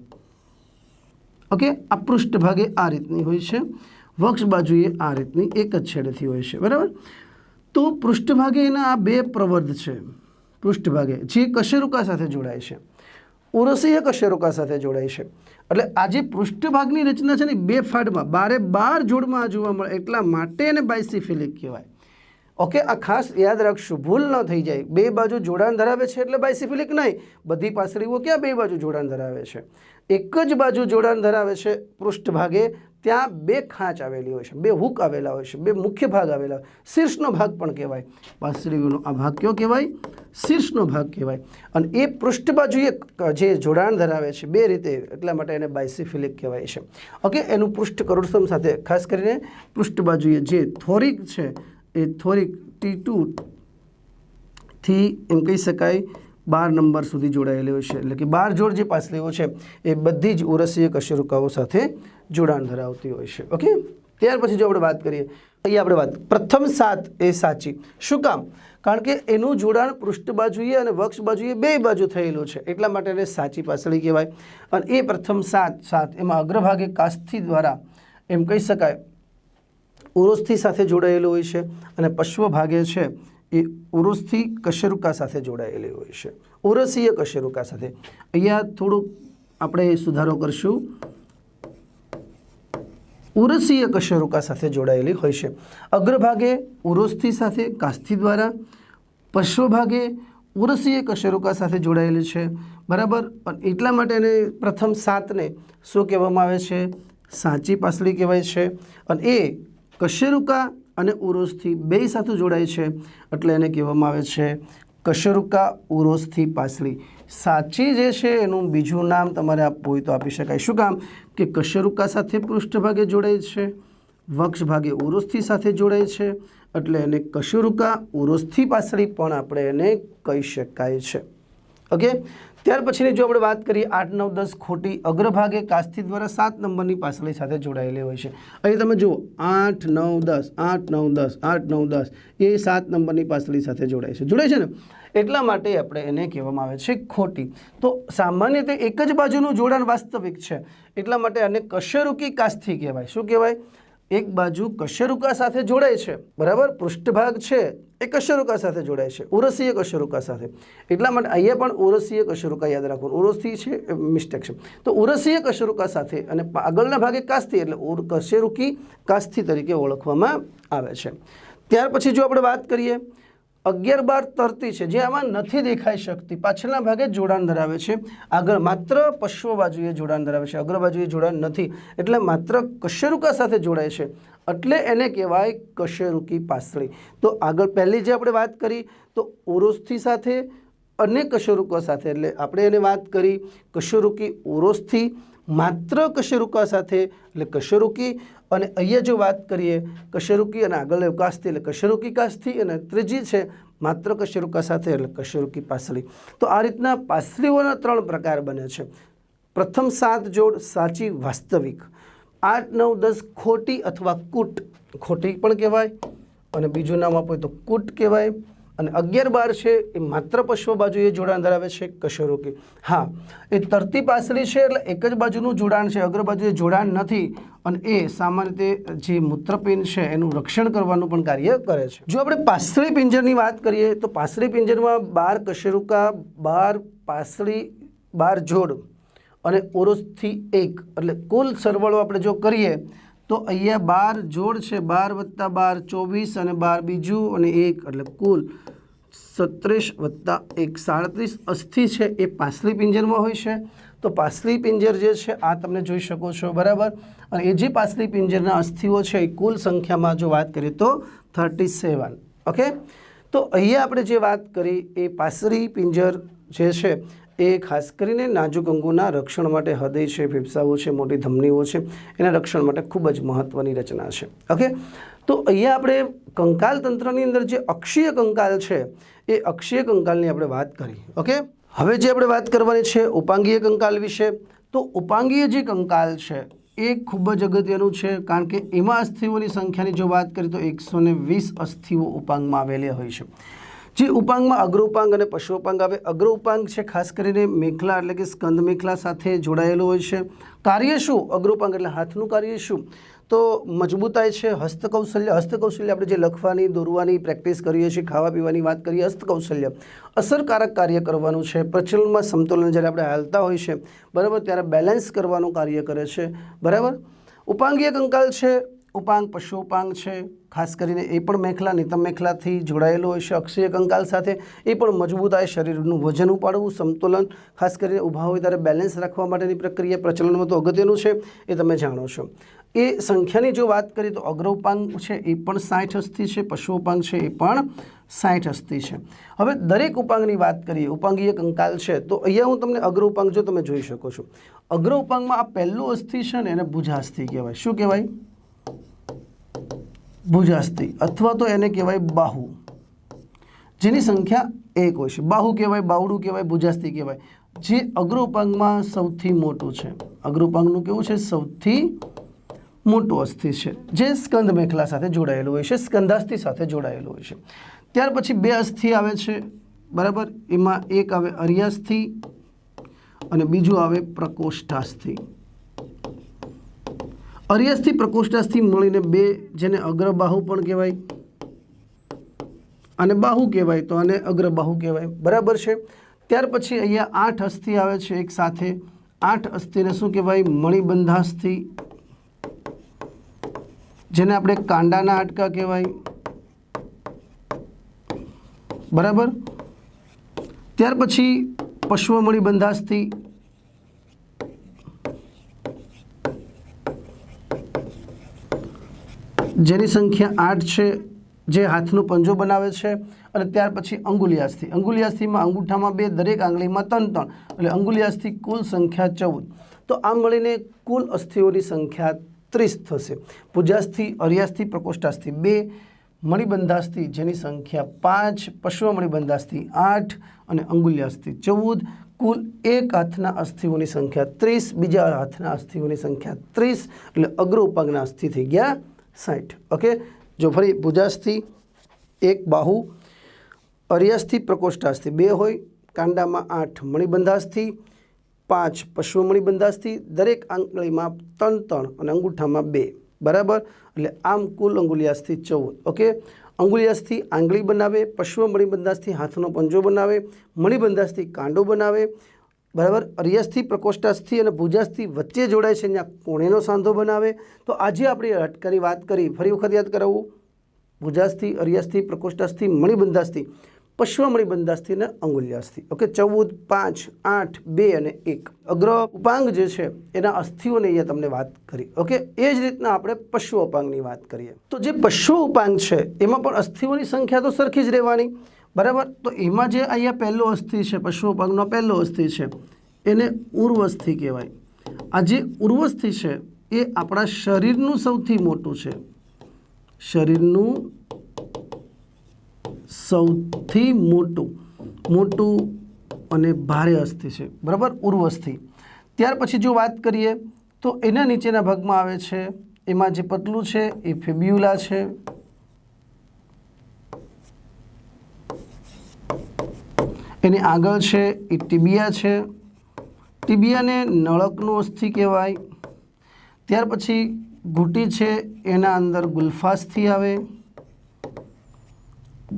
ઓકે, આ પૃષ્ઠભાગે આ રીતની હોય છે, વક્ષ બાજુએ આ રીતની એક જ છેડેથી હોય છે, બરાબર. તો પૃષ્ઠભાગે એના આ 2 પ્રવર્ધ છે. પૃષ્ઠભાગે જે કશેરુકા સાથે જોડાય છે, ઉરોસ્થિ કશેરુકા સાથે જોડાય છે. એટલે આ જે પૃષ્ઠભાગની રચના છે ને 2 ફાડમાં 12 જોડમાં આ જોવા મળે, એટલા માટે એને બાયસિફિલિક કહેવાય. ઓકે, આ ખાસ યાદ રાખશું, ભૂલ ન થઈ જાય. 2 બાજુ જોડાણ ધરાવે છે એટલે બાયસિફિલિક નહીં. બધી પાસળીઓ ક્યાં 2 બાજુ જોડાણ ધરાવે છે? એક જ બાજુ જોડાણ ધરાવે છે પૃષ્ઠભાગે, ત્યાં બે ખાંચ આવેલી હોય છે, બે હુક આવેલા હોય છે, બે મુખ્ય ભાગ આવેલા હોય, શીર્ષનો ભાગ પણ કહેવાય. પાસળીનો આ ભાગ કયો કહેવાય? શીર્ષનો ભાગ કહેવાય. અને એ પૃષ્ઠ બાજુએ જે જોડાણ ધરાવે છે બે રીતે, એટલા માટે એને બાયસિફિલિક કહેવાય છે. ઓકે, એનું પૃષ્ઠ કરોડસ્તંભ સાથે, ખાસ કરીને પૃષ્ઠ બાજુએ જે થોરિક છે એ થોરિક T2 થી એમ કહી શકાય 12 નંબર સુધી જોડાયેલી હોય છે. એટલે કે 12 જોડ જે પાસળીઓ છે એ બધી જ ઉરસીય કશેરુકાઓ સાથે જોડાણ ધરાવતી હોય છે. ઓકે, ત્યાર પછી જો આપણે વાત કરીએ, અહીંયા આપણે વાત પ્રથમ 7 એ સાચી. શું કામ? કારણ કે એનું જોડાણ પૃષ્ઠ બાજુએ અને વક્ષ બાજુએ બે બાજુ થયેલું છે, એટલા માટે એને સાચી પાસળી કહેવાય. અને એ પ્રથમ 7 એમાં અગ્રભાગે કાસ્થિ દ્વારા એમ કહી શકાય ઉરોસ્થિ સાથે જોડાયેલું હોય છે, અને પશ્વ ભાગે છે એ ઉરોસ્થિ કશેરુકા સાથે જોડાયેલી હોય છે, ઉરસીય કશેરુકા સાથે. અહીંયા થોડુંક આપણે સુધારો કરશું, ઉરસીય કશેરુકા સાથે જોડાયેલી હોય છે. અગ્રભાગે ઉરોસ્થિ સાથે કાસ્થિ દ્વારા, પશ્વ ભાગે ઉરસીય કશેરુકા સાથે જોડાયેલી છે. બરાબર. એટલા માટે એને પ્રથમ 7ને શું કહેવામાં આવે છે? સાચી પાસળી કહેવાય છે. અને એ કશેરુકા અને ઉરોસ્થિ બે સાથે જોડાય છે, એટલે એને કહેવામાં આવે છે કશેરુકા ઉરોસ્થિ પાસળી. સાચી જે છે એનું બીજું નામ તમારે આપવું હોય તો આપી શકાય. શું કામ? કે કશેરુકા સાથે પૃષ્ઠભાગે જોડાય છે, વક્ષ ભાગે ઉરોસ્થિ સાથે જોડાય છે, એટલે એને કશેરુકા ઉરોસ્થિ પાસળી પણ આપણે એને કહી શકાય છે. ઓકે, ત્યાર પછીની જો આપણે વાત કરીએ 8, 9, 10 ખોટી. અગ્રભાગે કાસ્થિ દ્વારા 7 નંબરની પાસળી સાથે જોડાયેલી હોય છે. અહીં તમે જુઓ 8, 9, 10, 8, 9, 10, 8, 9, 10 એ 7 નંબરની પાસળી સાથે જોડાય છે ને, એટલા માટે આપણે એને કહેવામાં આવે છે ખોટી. તો સામાન્ય રીતે એક જ બાજુનું જોડાણ વાસ્તવિક છે, એટલા માટે આને કશેરુકી કાસ્થિ કહેવાય. શું કહેવાય? એક બાજુ કશેરુકા સાથે જોડાય છે, બરાબર, પૃષ્ઠભાગ છે એ કશેરુકા સાથે જોડાય છે, ઉરસીય કશેરુકા સાથે. એટલા માટે અહીંયા પણ ઉરસીય કશેરુકા યાદ રાખવાનું, ઉરોસ્થિ છે એ મિસ્ટેક છે. તો ઉરસીય કશેરુકા સાથે અને આગળના ભાગે કાસ્થિ, એટલે કશેરુકી કાસ્થિ તરીકે ઓળખવામાં આવે છે. ત્યાર પછી જો આપણે વાત કરીએ 11, 12 તરતી છે, જે આમાં નથી દેખાઈ શકતી, પાછળના ભાગે જોડાણ ધરાવે છે, આગળ માત્ર પશ્વ બાજુએ જોડાણ ધરાવે છે, અગ્ર બાજુએ જોડાણ નથી, એટલે માત્ર કશેરુકા સાથે જોડાય છે, એટલે એને કહેવાય કશેરુકી પાસળી. તો આગળ પહેલી જે આપણે વાત કરી તો ઉરોસ્થિ સાથે અને કશેરુકા સાથે, એટલે આપણે એને વાત કરી કશેરુકી ઉરોસ્થિ માત્ર કશેરુકા સાથે એટલે કશેરુકી, અને અહીંયા જો વાત કરીએ કશેરુકી અને આગળ કાસ્થિ એટલે કશેરુકી કાસ્થિ, અને ત્રીજી છે માત્ર કશેરુકા સાથે એટલે કશેરુકી પાસળી. તો આ રીતના પાસળીઓના 3 પ્રકાર બને છે. પ્રથમ 7 જોડ સાચી વાસ્તવિક, 8, 9, 10 ખોટી અથવા કૂટ, ખોટી પણ કહેવાય, અને બીજું નામ આપો તો કૂટ કહેવાય. અને 11, 12 છે એ માત્ર પશ્વ બાજુએ જોડાણ ધરાવે છે, કશેરુકી. હા, એ તરતી પાસળી છે એટલે એક જ બાજુનું જોડાણ છે, અગ્ર બાજુએ જોડાણ નથી, અને એ સામાન્ય રીતે જે મૂત્રપિંડ છે એનું રક્ષણ કરવાનું પણ કાર્ય કરે છે. જો આપણે પાસળી પિંજરની વાત કરીએ તો પાસળી પિંજરમાં 12 કશેરુકા, 12 પાસળી, 12 જોડ અને ઉરોસ્થિ 1, એટલે કુલ સરવાળો આપણે જો કરીએ તો અહીંયા 12 જોડ છે, 12 + 12 24, અને 12 બીજું અને 1, એટલે કુલ 37 + 1 37 અસ્થિ છે એ પાસળી પિંજરમાં હોય છે. તો પાસળી પિંજર જે છે આ તમને જોઈ શકો છો, બરાબર. અને એ જે પાસળી પિંજરના અસ્થિઓ છે એ કુલ સંખ્યામાં જો વાત કરીએ તો 37. ઓકે, તો અહીંયા આપણે જે વાત કરી એ પાસળી પિંજર જે છે એ ખાસ કરીને નાજુક અંગોના રક્ષણ માટે, હૃદય છે, ફેફસાઓ છે, મોટી ધમનીઓ છે, એના રક્ષણ માટે ખૂબ જ મહત્ત્વની રચના છે. ઓકે, તો અહીંયા આપણે કંકાલ તંત્રની અંદર જે અક્ષીય કંકાલ છે એ અક્ષીય કંકાલની આપણે વાત કરી. ઓકે, હવે જે આપણે વાત કરવાની છે ઉપાંગીય કંકાલ વિશે. તો ઉપાંગીય જે કંકાલ છે એ ખૂબ જ અગત્યનું છે, કારણ કે એમાં અસ્થિઓની સંખ્યાની જો વાત કરીએ તો 120 અસ્થિઓ ઉપાંગમાં આવેલી હોય છે. જે ઉપાંગમાં અગ્ર ઉપાંગ અને પશ્વ ઉપાંગ આવે. અગ્ર ઉપાંગ છે ખાસ કરીને મેખલા એટલે કે સ્કંદ મેખલા સાથે જોડાયેલું હોય છે. કાર્ય શું? અગ્ર ઉપાંગ એટલે હાથનું કાર્ય શું? તો મજબૂતાઈ છે, હસ્તકૌશલ્ય. હસ્તકૌશલ્ય આપણે જે લખવાની, દોરવાની પ્રેક્ટિસ કરીએ છીએ, ખાવા પીવાની વાત કરીએ, હસ્તકૌશલ્ય અસરકારક કાર્ય કરવાનું છે. પ્રચલનમાં સમતોલન જ્યારે આપણે હાલતા હોય છે, બરાબર, ત્યારે બેલેન્સ કરવાનું કાર્ય કરે છે, બરાબર. ઉપાંગીય કંકાલ છે, ઉપાંગ પશ્વ ઉપાંગ છે, ખાસ કરીને એ પણ મેખલા, નિતંબ મેખલાથી જોડાયેલો હોય છે. અક્ષીય કંકાલ સાથે એ પણ મજબૂતાઈ, શરીરનું વજન ઉપાડવું, સમતોલન, ખાસ કરીને ઊભા હોય ત્યારે બેલેન્સ રાખવા માટેની પ્રક્રિયા પ્રચલનમાં તો અગત્યનું છે, એ તમે જાણો છો. એ સંખ્યાની જો વાત કરીએ તો અગ્ર ઉપાંગ છે એ પણ 60 અસ્થિ છે, પશ્વ ઉપાંગ છે એ પણ 60 અસ્થિ છે। હવે દરેક ઉપાંગની વાત કરીએ, ઉપાંગીય કંકાલ છે તો અહીંયા હું તમને અગ્ર ઉપાંગ જો તમે જોઈ શકો છો, અગ્ર ઉપાંગમાં આ પહેલું અસ્થિ છે ને એને ભુજાસ્થિ કહેવાય। શું કહેવાય? ભુજાસ્થિ, અથવા તો એને કહેવાય બાહુ, જેની સંખ્યા 1 હોય છે। બાહુ કહેવાય, બાવડું કહેવાય, ભુજાસ્થિ કહેવાય, જે અગ્ર ઉપાંગમાં સૌથી મોટું છે। અગ્ર ઉપાંગનું કેવું છે? સૌથી મોટું અસ્થિ છે, જે સ્કંદ મેખલા સાથે જોડાયેલું હોય છે, સ્કંધાસ્થિ સાથે જોડાયેલું હોય છે। ત્યાર પછી 2 અસ્થિ આવે છે, બરાબર, એમાં એક આવે અર્યાસ્થિ અને બીજું આવે પ્રકોષ્ઠાસ્થિ। અર્યાસ્થિ પ્રકોષ્ઠાસ્થિ મળીને 2, જેને અગ્રબાહુ પણ કહેવાય અને બાહુ કહેવાય, તો આને અગ્રબાહુ કહેવાય, બરાબર છે। ત્યાર પછી અહીંયા 8 અસ્થિ આવે છે એક સાથે। 8 અસ્થિને શું કહેવાય? મણિબંધાસ્થિ, જેને આપણે કાંડાના હાડકા કહેવાય, બરાબર। ત્યાર પછી પશ્વ મણિબંધાસ્થિ, જેની સંખ્યા 8 છે, જે હાથનો પંજો બનાવે છે। અને ત્યાર પછી અંગુલિયાસ્થિ, અંગુલિયાસ્થિમાં અંગૂઠામાં 2, દરેક આંગળીમાં 3, એટલે અંગુલિયાસ્થિ કુલ સંખ્યા 14। તો આ મળીને કુલ અસ્થિઓની સંખ્યા 30 થશે। ભુજાસ્થિ, અર્યાસ્થિ, પ્રકોષ્ઠાસ્થિ 2, મણિબંધાસ્થિ જેની સંખ્યા 5, પશ્વ મણિબંધાસ્થિ 8 અને અંગુલિયાસ્થિ 14, કુલ એક હાથના અસ્થિઓની સંખ્યા 30, બીજા હાથના અસ્થિઓની સંખ્યા 30, એટલે અગ્ર ઉપાંગના અસ્થિ થઈ ગયા 60। ઓકે, જો ફરી ભુજાસ્થિ 1 બાહુ, અર્યાસ્થિ પ્રકોષ્ઠાસ્થિ 2 હોય, કાંડામાં 8 મણિબંધાસ્થિ, 5 પશ્વ મણિબંધાસ્થિ, દરેક આંગળીમાં 3 અને અંગૂઠામાં 2, બરાબર, એટલે આમ કુલ અંગુલિયાસ્થિ 14। ઓકે, અંગુલિયાસ્થિ આંગળી બનાવે, પશ્વ મણિબંધાસ્થિ હાથનો પંજો બનાવે, મણિબંધાસ્થિ કાંડો બનાવે, બરાબર, અર્યાસ્થિ પ્રકોષ્ઠાસ્થિ અને ભુજાસ્થિ વચ્ચે જોડાય છે, ત્યાં કોણેનો સાંધો બનાવે। તો આજે આપણે હાડકાની વાત કરી, ફરી વખત યાદ કરાવવું, ભુજાસ્થિ, અર્યાસ્થિ, પ્રકોષ્ઠાસ્થિ, મણિબંધાસ્થિ, પશ્વ મણિબંધાસ્થિ અને અંગુલિયાસ્થિ। ઓકે, 14, 5, 8, 2 અને 1 અગ્ર ઉપાંગ જે છે એના અસ્થિઓની અહીંયા તમને વાત કરી। ઓકે, એ જ રીતના આપણે પશ્વ ઉપાંગની વાત કરીએ તો જે પશ્વ ઉપાંગ છે એમાં પણ અસ્થિઓની સંખ્યા તો સરખી જ રહેવાની, બરાબર। તો એમાં જે અહીંયા પહેલો અસ્થિ છે, પશ્વ ઉપાંગનો પહેલો અસ્થિ છે, એને ઉર્વસ્થિ કહેવાય। આ જે ઉર્વસ્થિ છે એ આપણા શરીરનું સૌથી મોટું છે, શરીરનું સૌથી મોટું અને ભારે અસ્થિ છે, બરાબર, ઉર્વસ્થિ। ત્યાર પછી જો વાત કરીએ તો એના નીચેના ભાગમાં આવે છે, એમાં જે પતલું છે એ ફિબ્યુલા છે, એની આગળ છે એ ટીબિયા છે, ટીબિયાને નળકનું અસ્થિ કહેવાય। ત્યાર પછી ઘૂંટી છે, એના અંદર ગુલ્ફાસ્થિ આવે,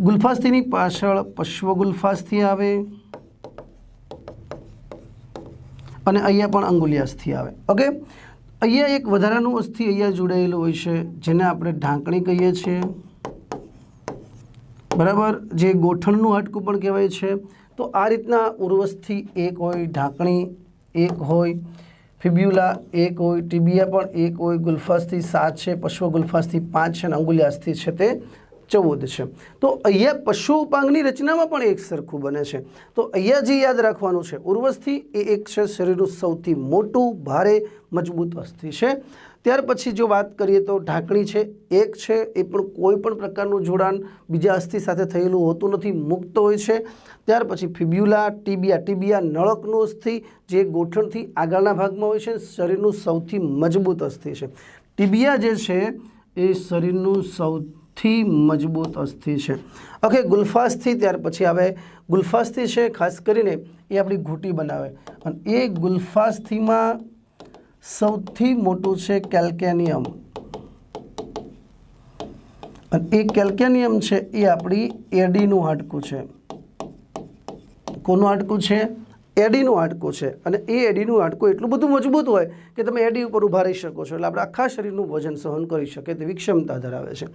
ગુલ્ફાસ્થિની પાછળ પશ્વ ગુલ્ફાસ્થિ આવે અને અહીંયા પણ અંગુલિયાસ્થિ આવે। ઓકે, અહીંયા એક વધારાનું અસ્થિ અહીંયા જોડાયેલું હોય છે, જેને આપણે ઢાંકણી કહીએ છીએ, બરાબર, જે ગોઠણનું હાડકું પણ કહેવાય છે। તો આ રીતના ઉર્વસ્થિ 1 હોય, ઢાંકણી 1 હોય, ફિબ્યુલા 1 હોય, ટીબિયા પણ 1 હોય, ગુલ્ફાસ્થિ 7 છે, પશ્વ ગુલ્ફાસ્થિ 5 છે અને અંગુલિયાસ્થિ છે તે 14 છે। તો અહીંયા પશ્વ ઉપાંગની રચનામાં પણ એક સરખું બને છે। તો અહીંયા જે યાદ રાખવાનું છે, ઉર્વસ્થિ એ એક છે શરીરનું સૌથી મોટું, ભારે, મજબૂત અસ્થિ છે। ત્યાર પછી જો વાત કરીએ તો ઢાંકણી છે, 1 છે, એ પણ કોઈ પણ પ્રકારનું જોડાણ બીજા અસ્થિ સાથે થયેલું હોતું નથી, મુક્ત હોય છે। ત્યાર પછી ફિબ્યુલા, ટીબિયા નળકનું અસ્થિ જે ગોઠણથી આગળના ભાગમાં હોય છે, શરીરનું સૌથી મજબૂત અસ્થિ છે। ટીબિયા જે છે એ શરીરનું સૌથી મજબૂત અસ્થિ છે। ઓકે, ગુલ્ફાસ્થિ ત્યાર પછી આવે, ગુલ્ફાસ્થિ છે ખાસ કરીને એ આપણી ઘૂંટી બનાવે અને એ ગુલ્ફાસ્થિમાં સૌથી મોટું છે કેલ્કેનિયમ, અને એ કેલ્કેનિયમ છે એ આપણી એડીનું હાડકું છે। કોનું હાડકું છે? એડીનું હાડકું છે। અને એ એડીનું હાડકું એટલું બધું મજબૂત હોય કે તમે એડી ઉપર ઊભા રહી શકો છો, એટલે આપણે આખા શરીરનું વજન સહન કરી શકે તેવી ક્ષમતા ધરાવે છે।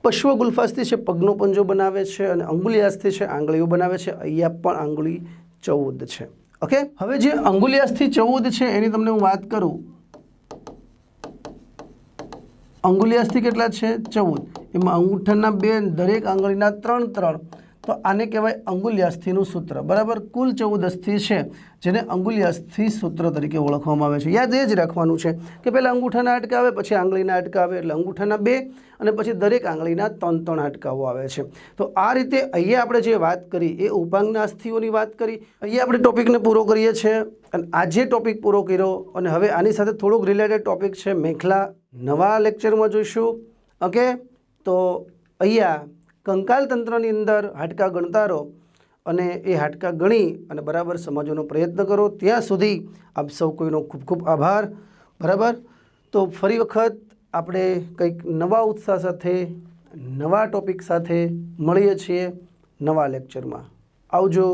પશ્વ ગુલ્ફાસ્થિ છે, પગનો પંજો બનાવે છે અને અંગુલિયાસ્થિ છે, આંગળીઓ બનાવે છે। અહીંયા પણ આંગળી 14 છે। ઓકે, હવે જે અંગુલિયાસ્થિ 14 છે એની તમને હું વાત કરું અંગુલિયાસ્થિ કેટલા છે? 14. એમાં અંગૂઠાના 2, દરેક આંગળીના 3, તો આને કહેવાય અંગુલિયાસ્થિનું સૂત્ર, બરાબર. કુલ 14 અસ્થિ છે જેને અંગુલિયાસ્થિ સૂત્ર તરીકે ઓળખવામાં આવે છે. યાદ એ જ રાખવાનું છે કે પહેલાં અંગૂઠાના હાડકાં આવે, પછી આંગળીના હાડકાં આવે, એટલે અંગૂઠાના 2 અને પછી દરેક આંગળીના 3 હાડકાઓ આવે છે. તો આ રીતે અહીંયા આપણે જે વાત કરી એ ઉપાંગના અસ્થિઓની વાત કરી. અહીંયા આપણે ટોપિકને પૂરો કરીએ છીએ અને આજે ટોપિક પૂરો કર્યો અને હવે આની સાથે થોડુંક રિલેટેડ ટોપિક છે મેખલા, નવા લેક્ચરમાં જોઈશું. ઓકે, તો અહીંયા કંકાલ તંત્રની અંદર હાડકાં ગણતા રહો અને એ હાડકાં ગણી અને બરાબર સમજવાનો પ્રયત્ન કરો. ત્યાં સુધી આપ સૌ કોઈનો ખૂબ ખૂબ આભાર. બરાબર, તો ફરી વખત આપણે કંઈક નવા ઉત્સાહ સાથે નવા ટોપિક સાથે મળીએ છીએ નવા લેક્ચરમાં. આવજો.